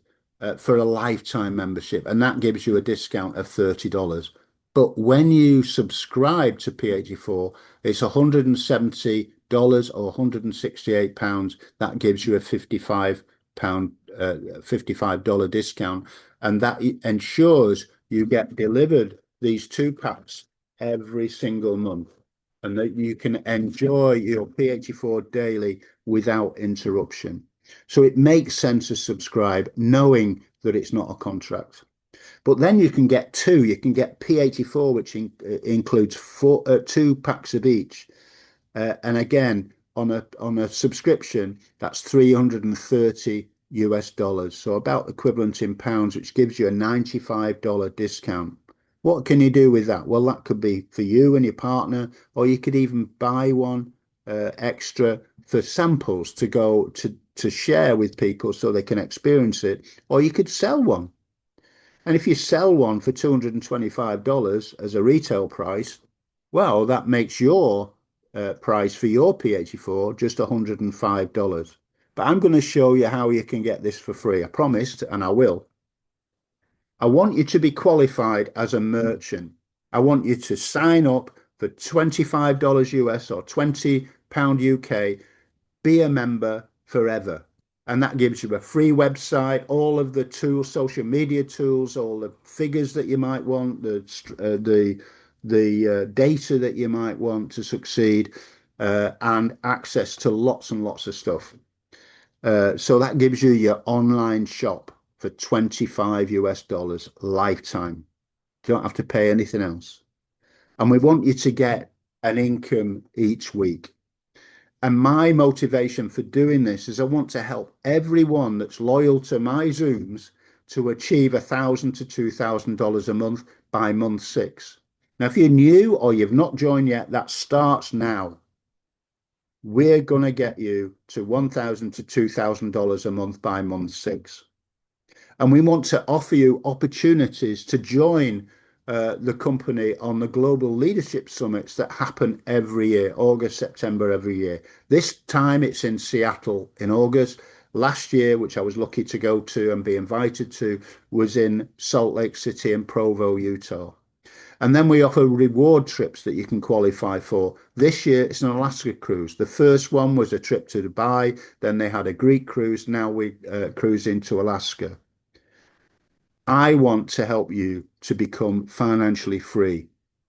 for a lifetime membership, and that gives you a discount of $30. But when you subscribe to P84, it's $170 or £168. That gives you a $55 discount, and that ensures you get delivered these 2 packs every single month, and that you can enjoy your P84 daily without interruption. So it makes sense to subscribe knowing that it's not a contract. But then you can get two. You can get P84, which includes 2 packs of each. And again, on a subscription, that's $330 US. So about equivalent in pounds, which gives you a $95 discount. What can you do with that? Well, that could be for you and your partner, or you could even buy one extra for samples to go to share with people so they can experience it, or you could sell one. And if you sell one for $225 as a retail price, well, that makes your price for your P84 just $105. But I'm going to show you how you can get this for free. I promised, and I will. I want you to be qualified as a merchant. I want you to sign up for $25 US or £20 UK, be a member forever. And that gives you a free website, all of the tools, social media tools, all the figures that you might want, the data that you might want to succeed, and access to lots and lots of stuff. So that gives you your online shop for $25 US lifetime. You don't have to pay anything else. And we want you to get an income each week. And my motivation for doing this is I want to help everyone that's loyal to my Zooms to achieve $1,000 to $2,000 a month by month 6. Now, if you're new or you've not joined yet, that starts now. We're going to get you to $1,000 to $2,000 a month by month 6. And we want to offer you opportunities to join the company on the global leadership summits that happen every year, August, September, every year. This time it's in Seattle in August. Last year, which I was lucky to go to and be invited to, was in Salt Lake City and Provo, Utah. And then we offer reward trips that you can qualify for. This year, it's an Alaska cruise. The first one was a trip to Dubai. Then they had a Greek cruise. Now we cruise into Alaska. I want to help you to become financially free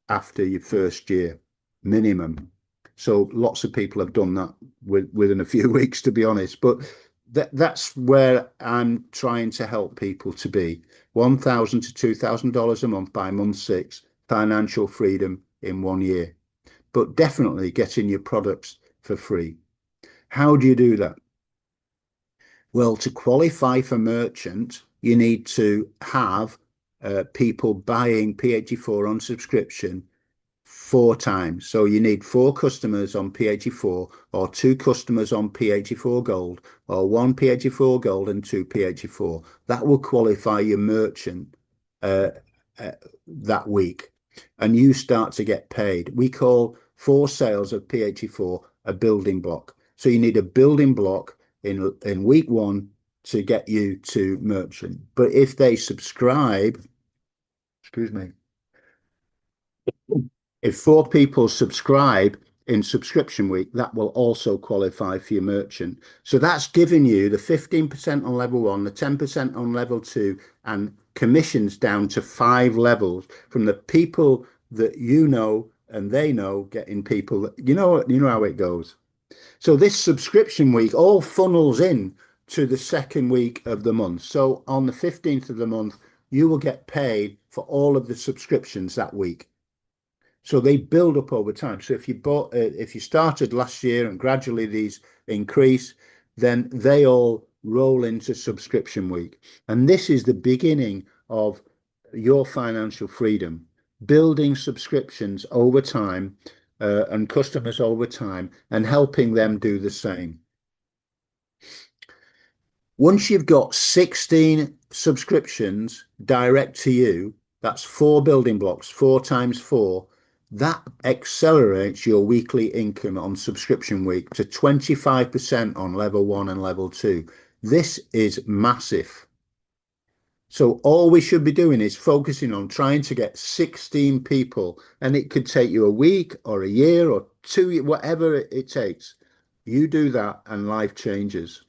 after your first year, minimum. So lots of people have done that within a few weeks, to be honest. But that's where I'm trying to help people to be. $1,000 to $2,000 a month by month 6, financial freedom in 1 year. But definitely getting your products for free. How do you do that? Well, to qualify for merchant, you need to have people buying P84 on subscription four times. So you need four customers on P84 or two customers on P84 Gold or one P84 Gold and two P84. That will qualify your merchant uh, uh, that week. And you start to get paid. We call four sales of P84 a building block. So you need a building block in week one to get you to merchant. But if they subscribe, excuse me, if four people subscribe in subscription week, that will also qualify for your merchant. So that's giving you the 15% on level one, the 10% on level two, and commissions down to 5 levels from the people that you know and they know, getting people that you know how it goes. So this subscription week all funnels in to the second week of the month. So on the 15th of the month, you will get paid for all of the subscriptions that week. So they build up over time. So if you started last year and gradually these increase, then they all roll into subscription week. And this is the beginning of your financial freedom, building subscriptions over time and customers over time and helping them do the same. Once you've got 16 subscriptions direct to you, that's four building blocks, four times four. That accelerates your weekly income on subscription week to 25% on level one and level two. This is massive. So all we should be doing is focusing on trying to get 16 people, and it could take you a week or a year or 2 years, whatever it takes. You do that and life changes.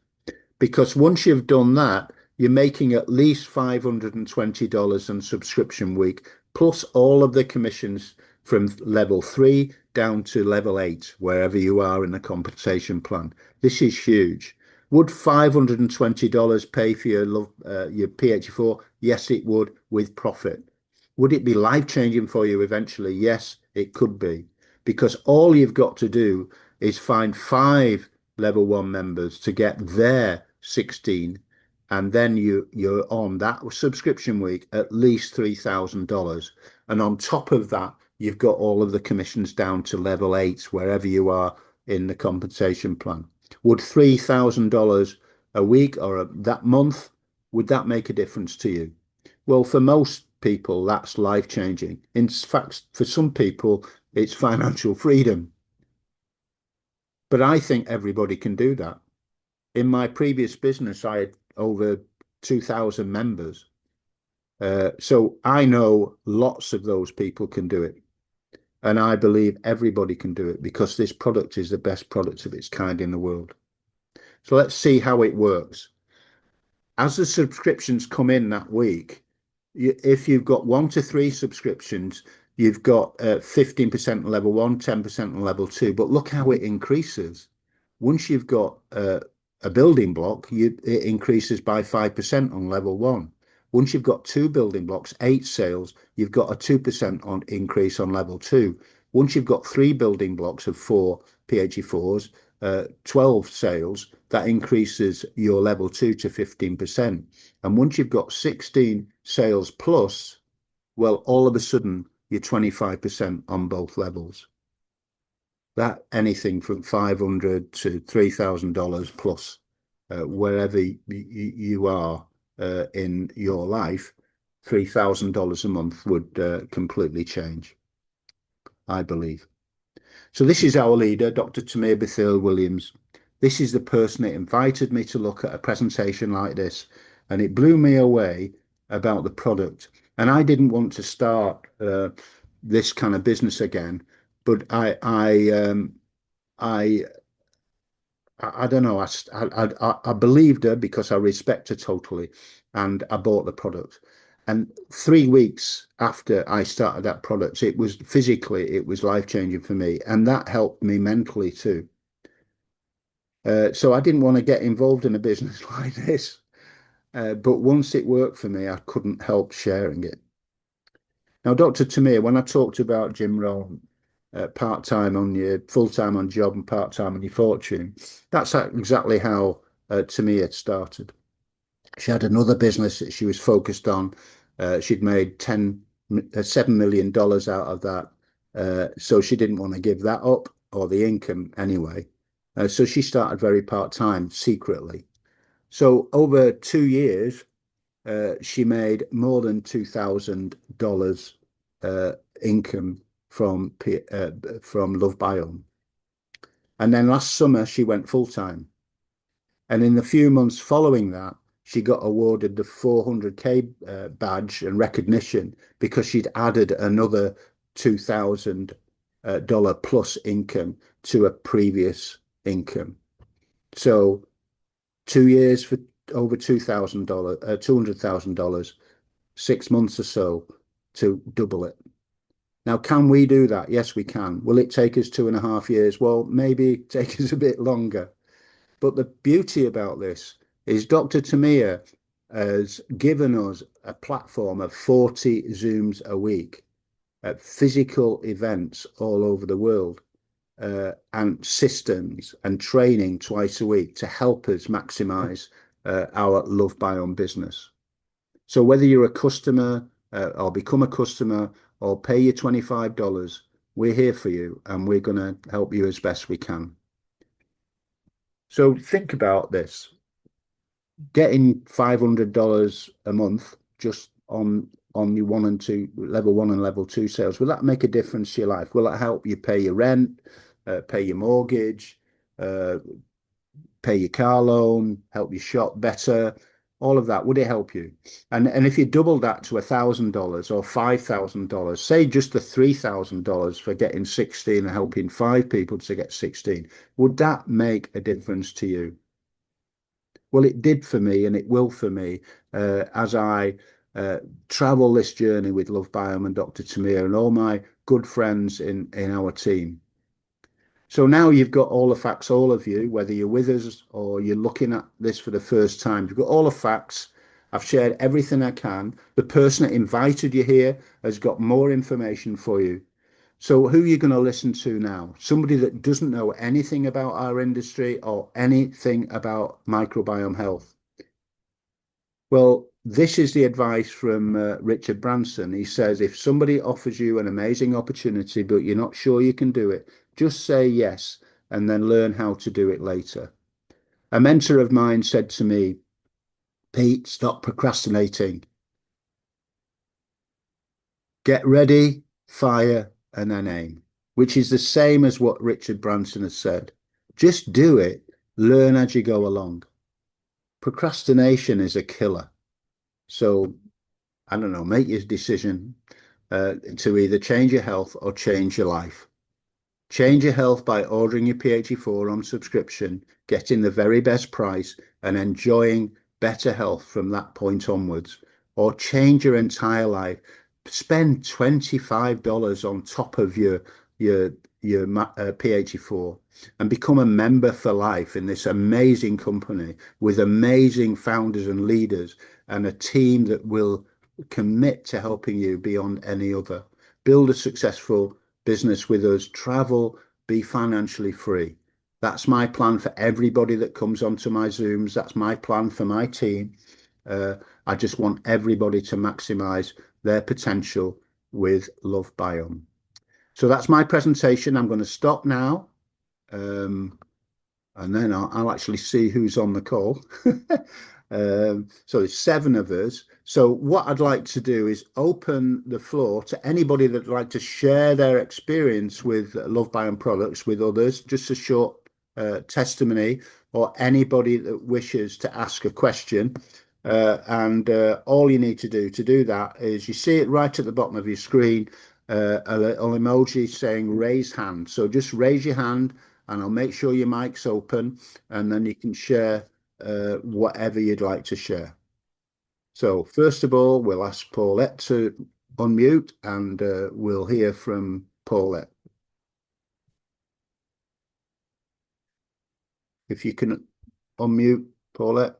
Because once you've done that, you're making at least $520 on subscription week, plus all of the commissions from level 3 down to level 8, wherever you are in the compensation plan. This is huge. Would $520 pay for your P84? Yes, it would, with profit. Would it be life-changing for you eventually? Yes, it could be. Because all you've got to do is find 5 level 1 members to get their 16, and then you're on that subscription week at least $3,000. And on top of that, you've got all of the commissions down to level 8, wherever you are in the compensation plan. Would $3,000 a week or that month, would that make a difference to you? Well, for most people, that's life changing. In fact, for some people, it's financial freedom. But I think everybody can do that. In my previous business, I had over 2,000 members. So I know lots of those people can do it. And I believe everybody can do it because this product is the best product of its kind in the world. So let's see how it works. As the subscriptions come in that week, if you've got 1 to 3 subscriptions, you've got 15% on level 1, 10% on level 2. But look how it increases. Once you've got a building block, it increases by 5% on level 1. Once you've got 2 building blocks, 8 sales, you've got a 2% on increase on level 2. Once you've got 3 building blocks of 4 P84s, 12 sales, that increases your level 2 to 15%. And once you've got 16 sales plus, well, all of a sudden you're 25% on both levels. That anything from $500 to $3,000 plus, wherever you are in your life, $3,000 a month would completely change, I believe. So this is our leader, Dr. Tamir Bethil-Williams. This is the person that invited me to look at a presentation like this, and it blew me away about the product. And I didn't want to start this kind of business again, but I don't know. I believed her because I respect her totally, and I bought the product. And 3 weeks after I started that product, it was physically, it was life changing for me, and that helped me mentally too. So I didn't want to get involved in a business like this, but once it worked for me, I couldn't help sharing it. Now, Dr. Tamir, when I talked about Jim Rohn, part-time on your full-time on job and part-time on your fortune, that's exactly how Tamir had started. She had another business that she was focused on. She'd made $7 million out of that. So she didn't want to give that up or the income anyway. So she started very part-time secretly. So over 2 years, she made more than $2,000 income from Lovebiome. And then last summer, she went full-time. And in the few months following that, she got awarded the 400K badge and recognition because she'd added another $2,000 plus income to a previous income. So 2 years for over $2,000, $200,000, 6 months or so to double it. Now, can we do that? Yes, we can. Will it take us 2.5 years? Well, maybe take us a bit longer. But the beauty about this is Dr. Tamir has given us a platform of 40 Zooms a week at physical events all over the world, and systems and training twice a week to help us maximize our Lovebiome business. So whether you're a customer or become a customer or pay your $25, we're here for you and we're going to help you as best we can. So think about this. Getting $500 a month just on your level 1 and level 2 sales, will that make a difference to your life? Will that help you pay your rent, pay your mortgage, pay your car loan, help you shop better? All of that, would it help you? And if you double that to $1,000 or $5,000, say just the $3,000 for getting 16 and helping 5 people to get 16, would that make a difference to you? Well, it did for me, and it will for me as I travel this journey with Lovebiome and Dr. Tamir and all my good friends in our team. So now you've got all the facts, all of you, whether you're with us or you're looking at this for the first time, you've got all the facts. I've shared everything I can. The person that invited you here has got more information for you. So who are you going to listen to now? Somebody that doesn't know anything about our industry or anything about microbiome health. Well, this is the advice from Richard Branson. He says, if somebody offers you an amazing opportunity, but you're not sure you can do it, just say yes and then learn how to do it later. A mentor of mine said to me, Pete, stop procrastinating. Get ready, fire, and then aim, which is the same as what Richard Branson has said. Just do it, learn as you go along. Procrastination is a killer. So, I don't know, make your decision to either change your health or change your life. Change your health by ordering your P84 on subscription, getting the very best price and enjoying better health from that point onwards. Or change your entire life. Spend $25 on top of your P84 and become a member for life in this amazing company with amazing founders and leaders and a team that will commit to helping you beyond any other. Build a successful business with us, travel, be financially free. That's my plan for everybody that comes onto my Zooms. That's my plan for my team. I just want everybody to maximize their potential with Lovebiome. So that's my presentation. I'm going to stop now. And then I'll actually see who's on the call. So there's 7 of us. So what I'd like to do is open the floor to anybody that'd like to share their experience with Lovebiome products with others, just a short testimony, or anybody that wishes to ask a question. And all you need to do that is you see it right at the bottom of your screen, a little emoji saying raise hand. So just raise your hand and I'll make sure your mic's open and then you can share whatever you'd like to share. So first of all, we'll ask Paulette to unmute and we'll hear from Paulette. If you can unmute, Paulette.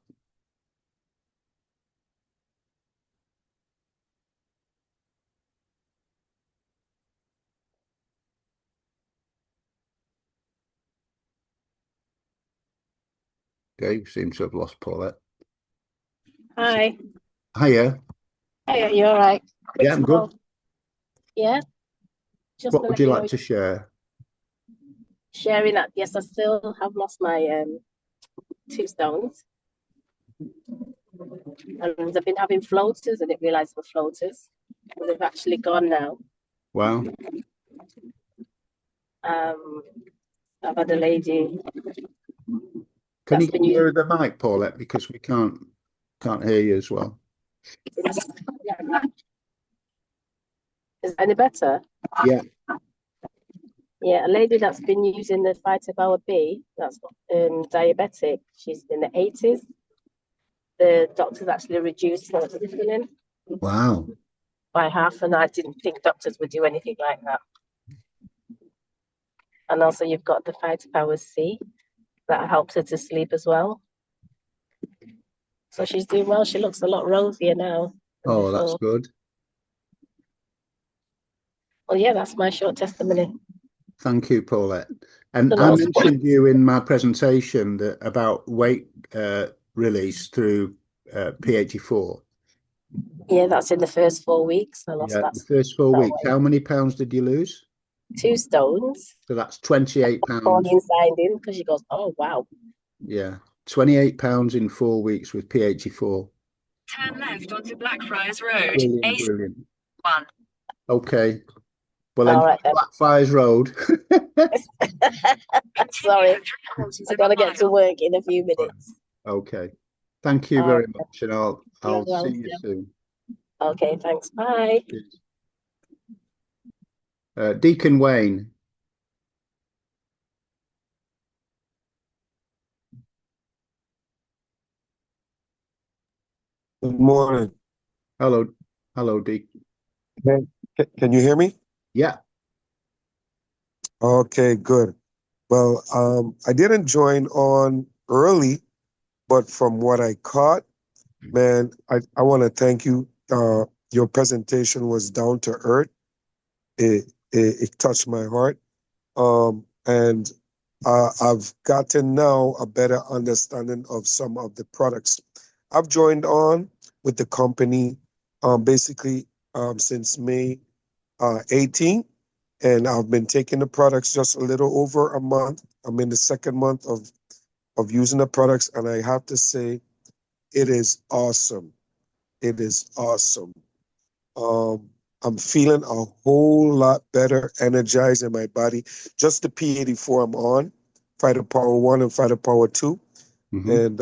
Okay, we seem to have lost Paulette. Hi. Hiya. Hiya, you all right? Yeah, I'm good. Yeah. Just What to would let you you like know, to share? sharing that, yes, I still have lost my 2 stones. And I've been having floaters. I didn't realize they were floaters. But they've actually gone now. Wow. Um, I've had a lady Can you that's get been using nearer the mic, Paulette, because we can't hear you as well. it. Is it any better? Yeah. Yeah, a lady that's been using the Phytopower B, that's diabetic. She's in the 80s. The doctors actually reduced her insulin Wow. by half, and I didn't think doctors would do anything like that. And also, you've got the Phytopower C that helps her to sleep as well. So she's doing well. She looks a lot rosier now than Oh, that's before. good. Well, yeah, that's my short testimony. Thank you, Paulette. And The I last one. mentioned you in my presentation that about weight release through P84. Yeah, that's in the first 4 weeks. I lost Yeah, that, the first 4 weeks. weight. How many pounds did you lose? 2 stones. So that's 28 Pauline pounds. signed in because she goes, "Oh wow." Yeah, 28 pounds in 4 weeks with P84. Turn left onto Blackfriars Road. Brilliant, brilliant. A1. Okay. Well, All enjoy right then. Blackfriars Road. Sorry, I gotta get to work in a few minutes. Okay. Thank you All very right. much, and You're I'll see you welcome. soon. Okay, thanks. Bye. Deacon Wayne. Good morning. Hello, Deacon. Can you hear me? Yeah. Okay, good. Well, I didn't join on early, but from what I caught, man, I want to thank you. Your presentation was down to earth. It touched my heart. And I've gotten now a better understanding of some of the products. I've joined on with the company basically since May 18th, and I've been taking the products just a little over a month. I'm in the second month of using the products, and I have to say, it is awesome. It is awesome. I'm feeling a whole lot better, energized in my body. Just the P84 I'm on, Fighter Power 1 and Fighter Power 2. And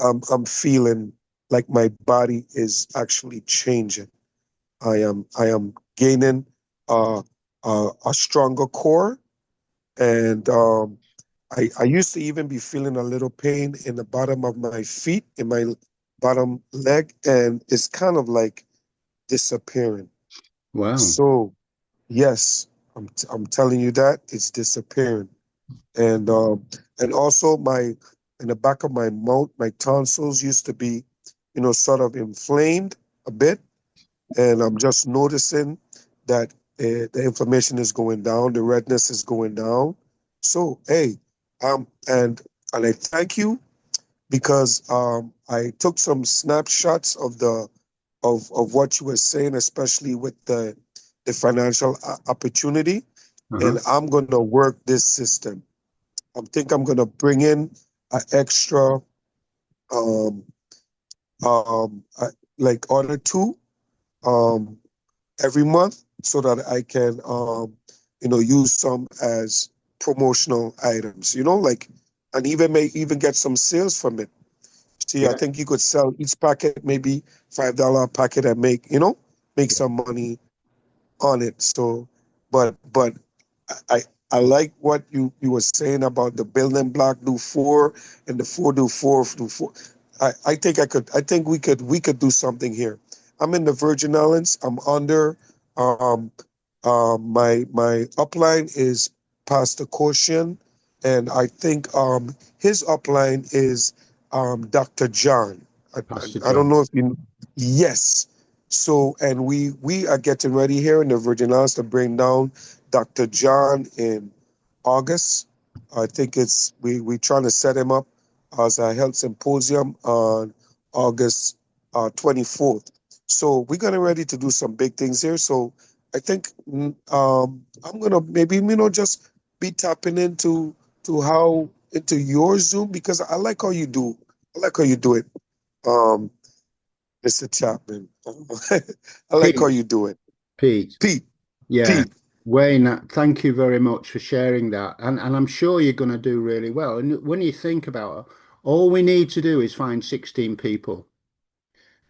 I'm feeling like my body is actually changing. I am gaining a stronger core, and I used to even be feeling a little pain in the bottom of my feet, in my bottom leg, and it's kind of like disappearing. Wow. So yes, I'm telling you that it's disappearing, and also my in the back of my mouth, my tonsils used to be, sort of inflamed a bit, and I'm just noticing that the inflammation is going down, the redness is going down. So hey, and I thank you because I took some snapshots of of what you were saying, especially with the financial opportunity, and I'm gonna work this system. I think I'm gonna bring in an extra um like order two um every month so that I can use some as promotional items, like, and even may even get some sales from it. See, I Yeah. think you could sell each packet maybe $5 a packet and make some money on it. So, but I I like what you were saying about the building block do four and the four do four do four. I think we could do something here. I'm in the Virgin Islands. I'm under um my upline is Pastor Koshian, and I think his upline is Dr. John. Pastor I don't John. know if you. Yes. So, and we are getting ready here in the Virgin Islands to bring down Dr. John in August. I think we trying to set him up as a health symposium on August 24th. So we're getting ready to do some big things here. So I think I'm gonna maybe just be tapping into your Zoom, because I like how you do. I like how you do it, um, Mr. Chapman. I like how Pete, you do it, Pete, Pete. yeah, Pete. Wayne, thank you very much for sharing that. And I'm sure you're going to do really well. And when you think about it, all we need to do is find 16 people,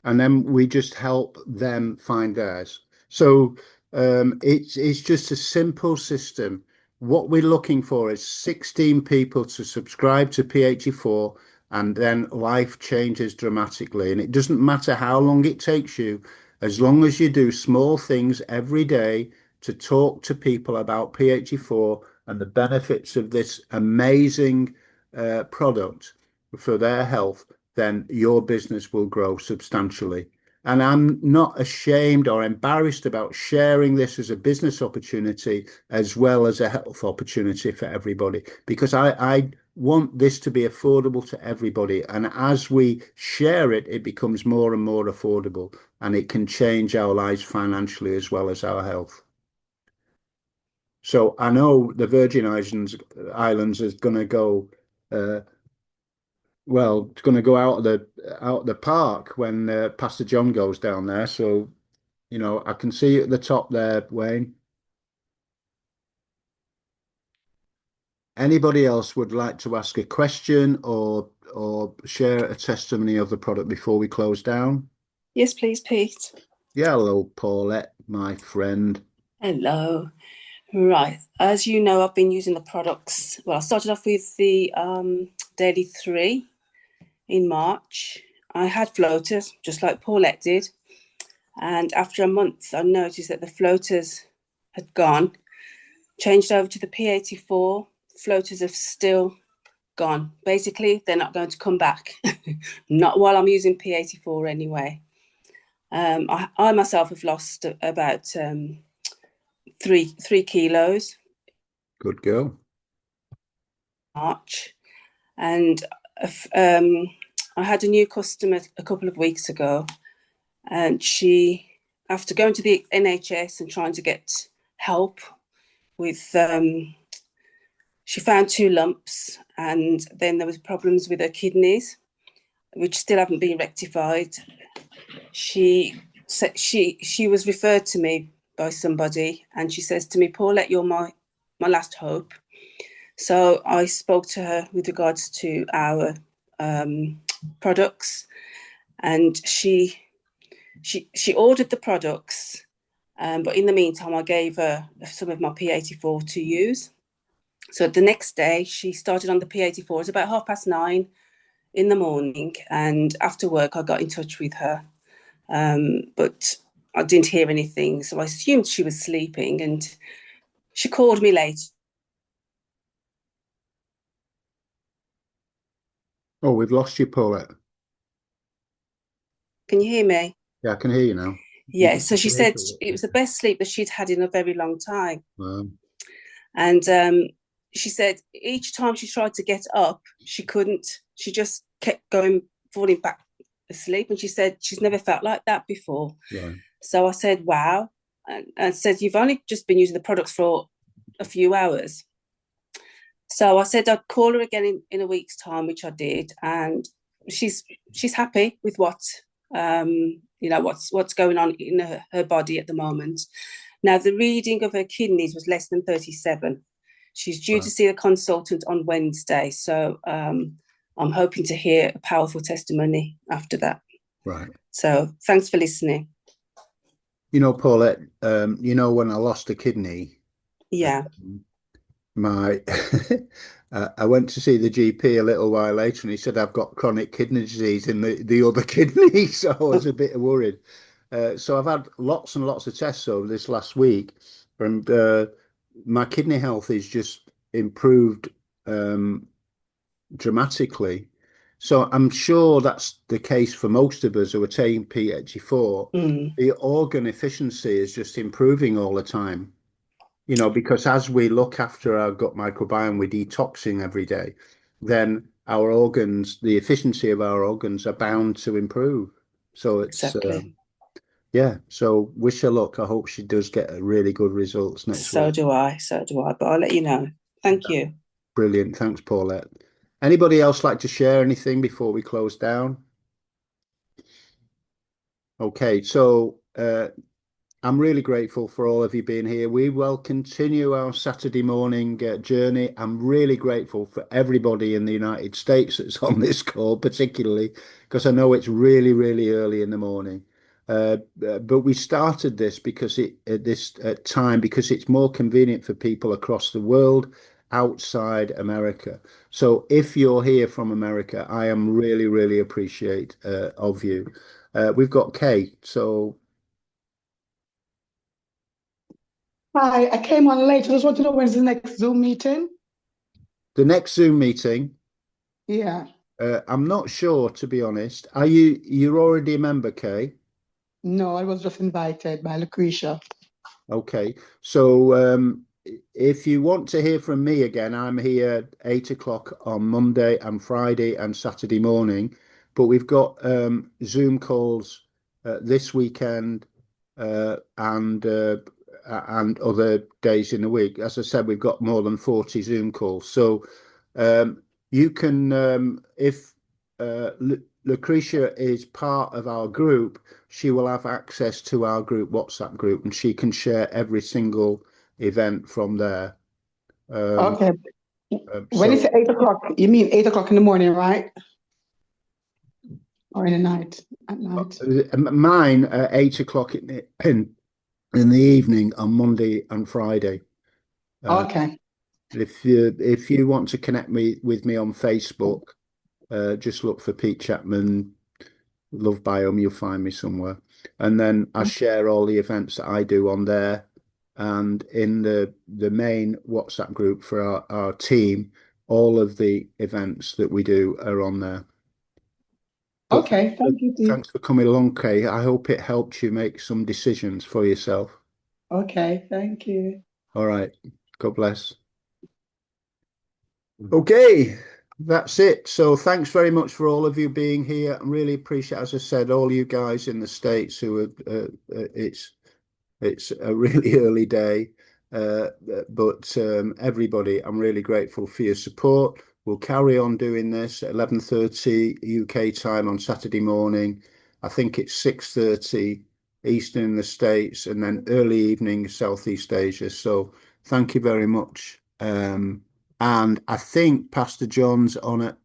and then we just help them find theirs. So it's just a simple system. What we're looking for is 16 people to subscribe to P84, and then life changes dramatically. And it doesn't matter how long it takes you, as long as you do small things every day to talk to people about P84 and the benefits of this amazing product for their health, then your business will grow substantially. And I'm not ashamed or embarrassed about sharing this as a business opportunity as well as a health opportunity for everybody, because I want this to be affordable to everybody. And as we share it, it becomes more and more affordable, and it can change our lives financially as well as our health. So I know the Virgin Islands is going to go well, it's going to go out of the park when Pastor John goes down there. So, I can see you at the top there, Wayne. Anybody else would like to ask a question or share a testimony of the product before we close down? Yes, please, Pete. Yeah, hello, Paulette, my friend. Hello. Right. As you know, I've been using the products. Well, I started off with the Daily 3 in March. I had floaters, just like Paulette did. And after a month, I noticed that the floaters had gone. Changed over to the P84. Floaters have still gone. Basically, they're not going to come back. Not while I'm using P84 anyway. I myself have lost about 3 kilos. Good girl. March, and I had a new customer a couple of weeks ago, and she, after going to the NHS and trying to get help with, she found 2 lumps, and then there was problems with her kidneys, which still haven't been rectified. She was referred to me by somebody, and she says to me, Paulette, you're my last hope. So I spoke to her with regards to our products, and she ordered the products, but in the meantime, I gave her some of my P84 to use. So the next day, she started on the P84. It was about 9:30 in the morning, and after work, I got in touch with her, but I didn't hear anything, so I assumed she was sleeping, and she called me later. Oh, we've lost you, Paulette. Can you hear me? Yeah, I can hear you now. Yeah, so she said it was the best sleep that she'd had in a very long time. Wow. And she said each time she tried to get up, she couldn't. She just kept falling back asleep. And she said she's never felt like that before. Right. So I said, wow. And I said, you've only just been using the products for a few hours. So I said I'd call her again in a week's time, which I did. And she's happy with what's going on in her body at the moment. Now, the reading of her kidneys was less than 37. She's due to see a consultant on Wednesday. So I'm hoping to hear a powerful testimony after that. Right. So thanks for listening. Paulette, when I lost a kidney, yeah, I went to see the GP a little while later, and he said I've got chronic kidney disease in the other kidney, so I was a bit worried. So I've had lots and lots of tests over this last week, and my kidney health is just improved dramatically. So I'm sure that's the case for most of us who are taking P84. The organ efficiency is just improving all the time. Because as we look after our gut microbiome, we're detoxing every day, then our organs, the efficiency of our organs are bound to improve. So it's exactly. yeah, so wish her luck. I hope she does get really good results next So week. do I. So do I. But I'll let you know. Thank you. Brilliant. Thanks, Paulette. Anybody else like to share anything before we close down? Okay, so I'm really grateful for all of you being here. We will continue our Saturday morning journey. I'm really grateful for everybody in the United States that's on this call, particularly because I know it's really, really early in the morning. But we started this because at this time because it's more convenient for people across the world outside America. So if you're here from America, I am really, really appreciate of you. We've got Kay, so. Hi, I came on late. I just want to know when's the next Zoom meeting? The next Zoom meeting, Yeah. I'm not sure, to be honest. You're already a member, Kay? No, I was just invited by Lucretia. Okay. So if you want to hear from me again, I'm here 8 o'clock on Monday and Friday and Saturday morning. But we've got Zoom calls this weekend and other days in the week. As I said, we've got more than 40 Zoom calls. So you can, if Lucretia is part of our group, she will have access to our group WhatsApp group, and she can share every single event from there. Okay. When So it's 8 o'clock, you mean 8 o'clock in the morning, right? Or in the night, at night? mine at 8 o'clock in the evening on Monday and Friday. Okay. If you want to connect with me on Facebook, just look for Pete Chapman Lovebiome, you'll find me somewhere. And then I share all the events that I do on there. And in the main WhatsApp group for our team, all of the events that we do are on there. But Okay, thank you, Pete. thanks for coming along, Kay. I hope it helps you make some decisions for yourself. Okay, thank you. All right. God bless. Okay, that's it. So thanks very much for all of you being here. I really appreciate, as I said, all you guys in the States who are, it's a really early day, but everybody, I'm really grateful for your support. We'll carry on doing this at 11:30 UK time on Saturday morning. I think it's 6:30 Eastern in the States, and then early evening Southeast Asia. So thank you very much. And I think Pastor John's on at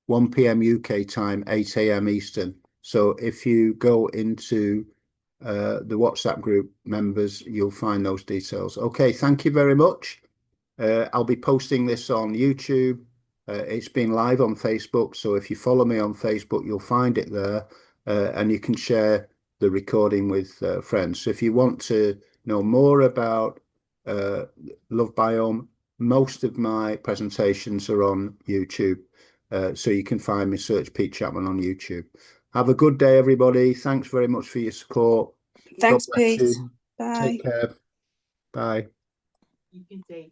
1 p.m. UK time, 8 a.m. Eastern. So if you go into the WhatsApp group members, you'll find those details. Okay, thank you very much. I'll be posting this on YouTube. It's been live on Facebook, so if you follow me on Facebook, you'll find it there, and you can share the recording with friends. So if you want to know more about Lovebiome, most of my presentations are on YouTube, so you can find me, search Pete Chapman on YouTube. Have a good day, everybody. Thanks very much for your support. Thanks, God bless Pete. you. Bye. Take care. Bye. You can say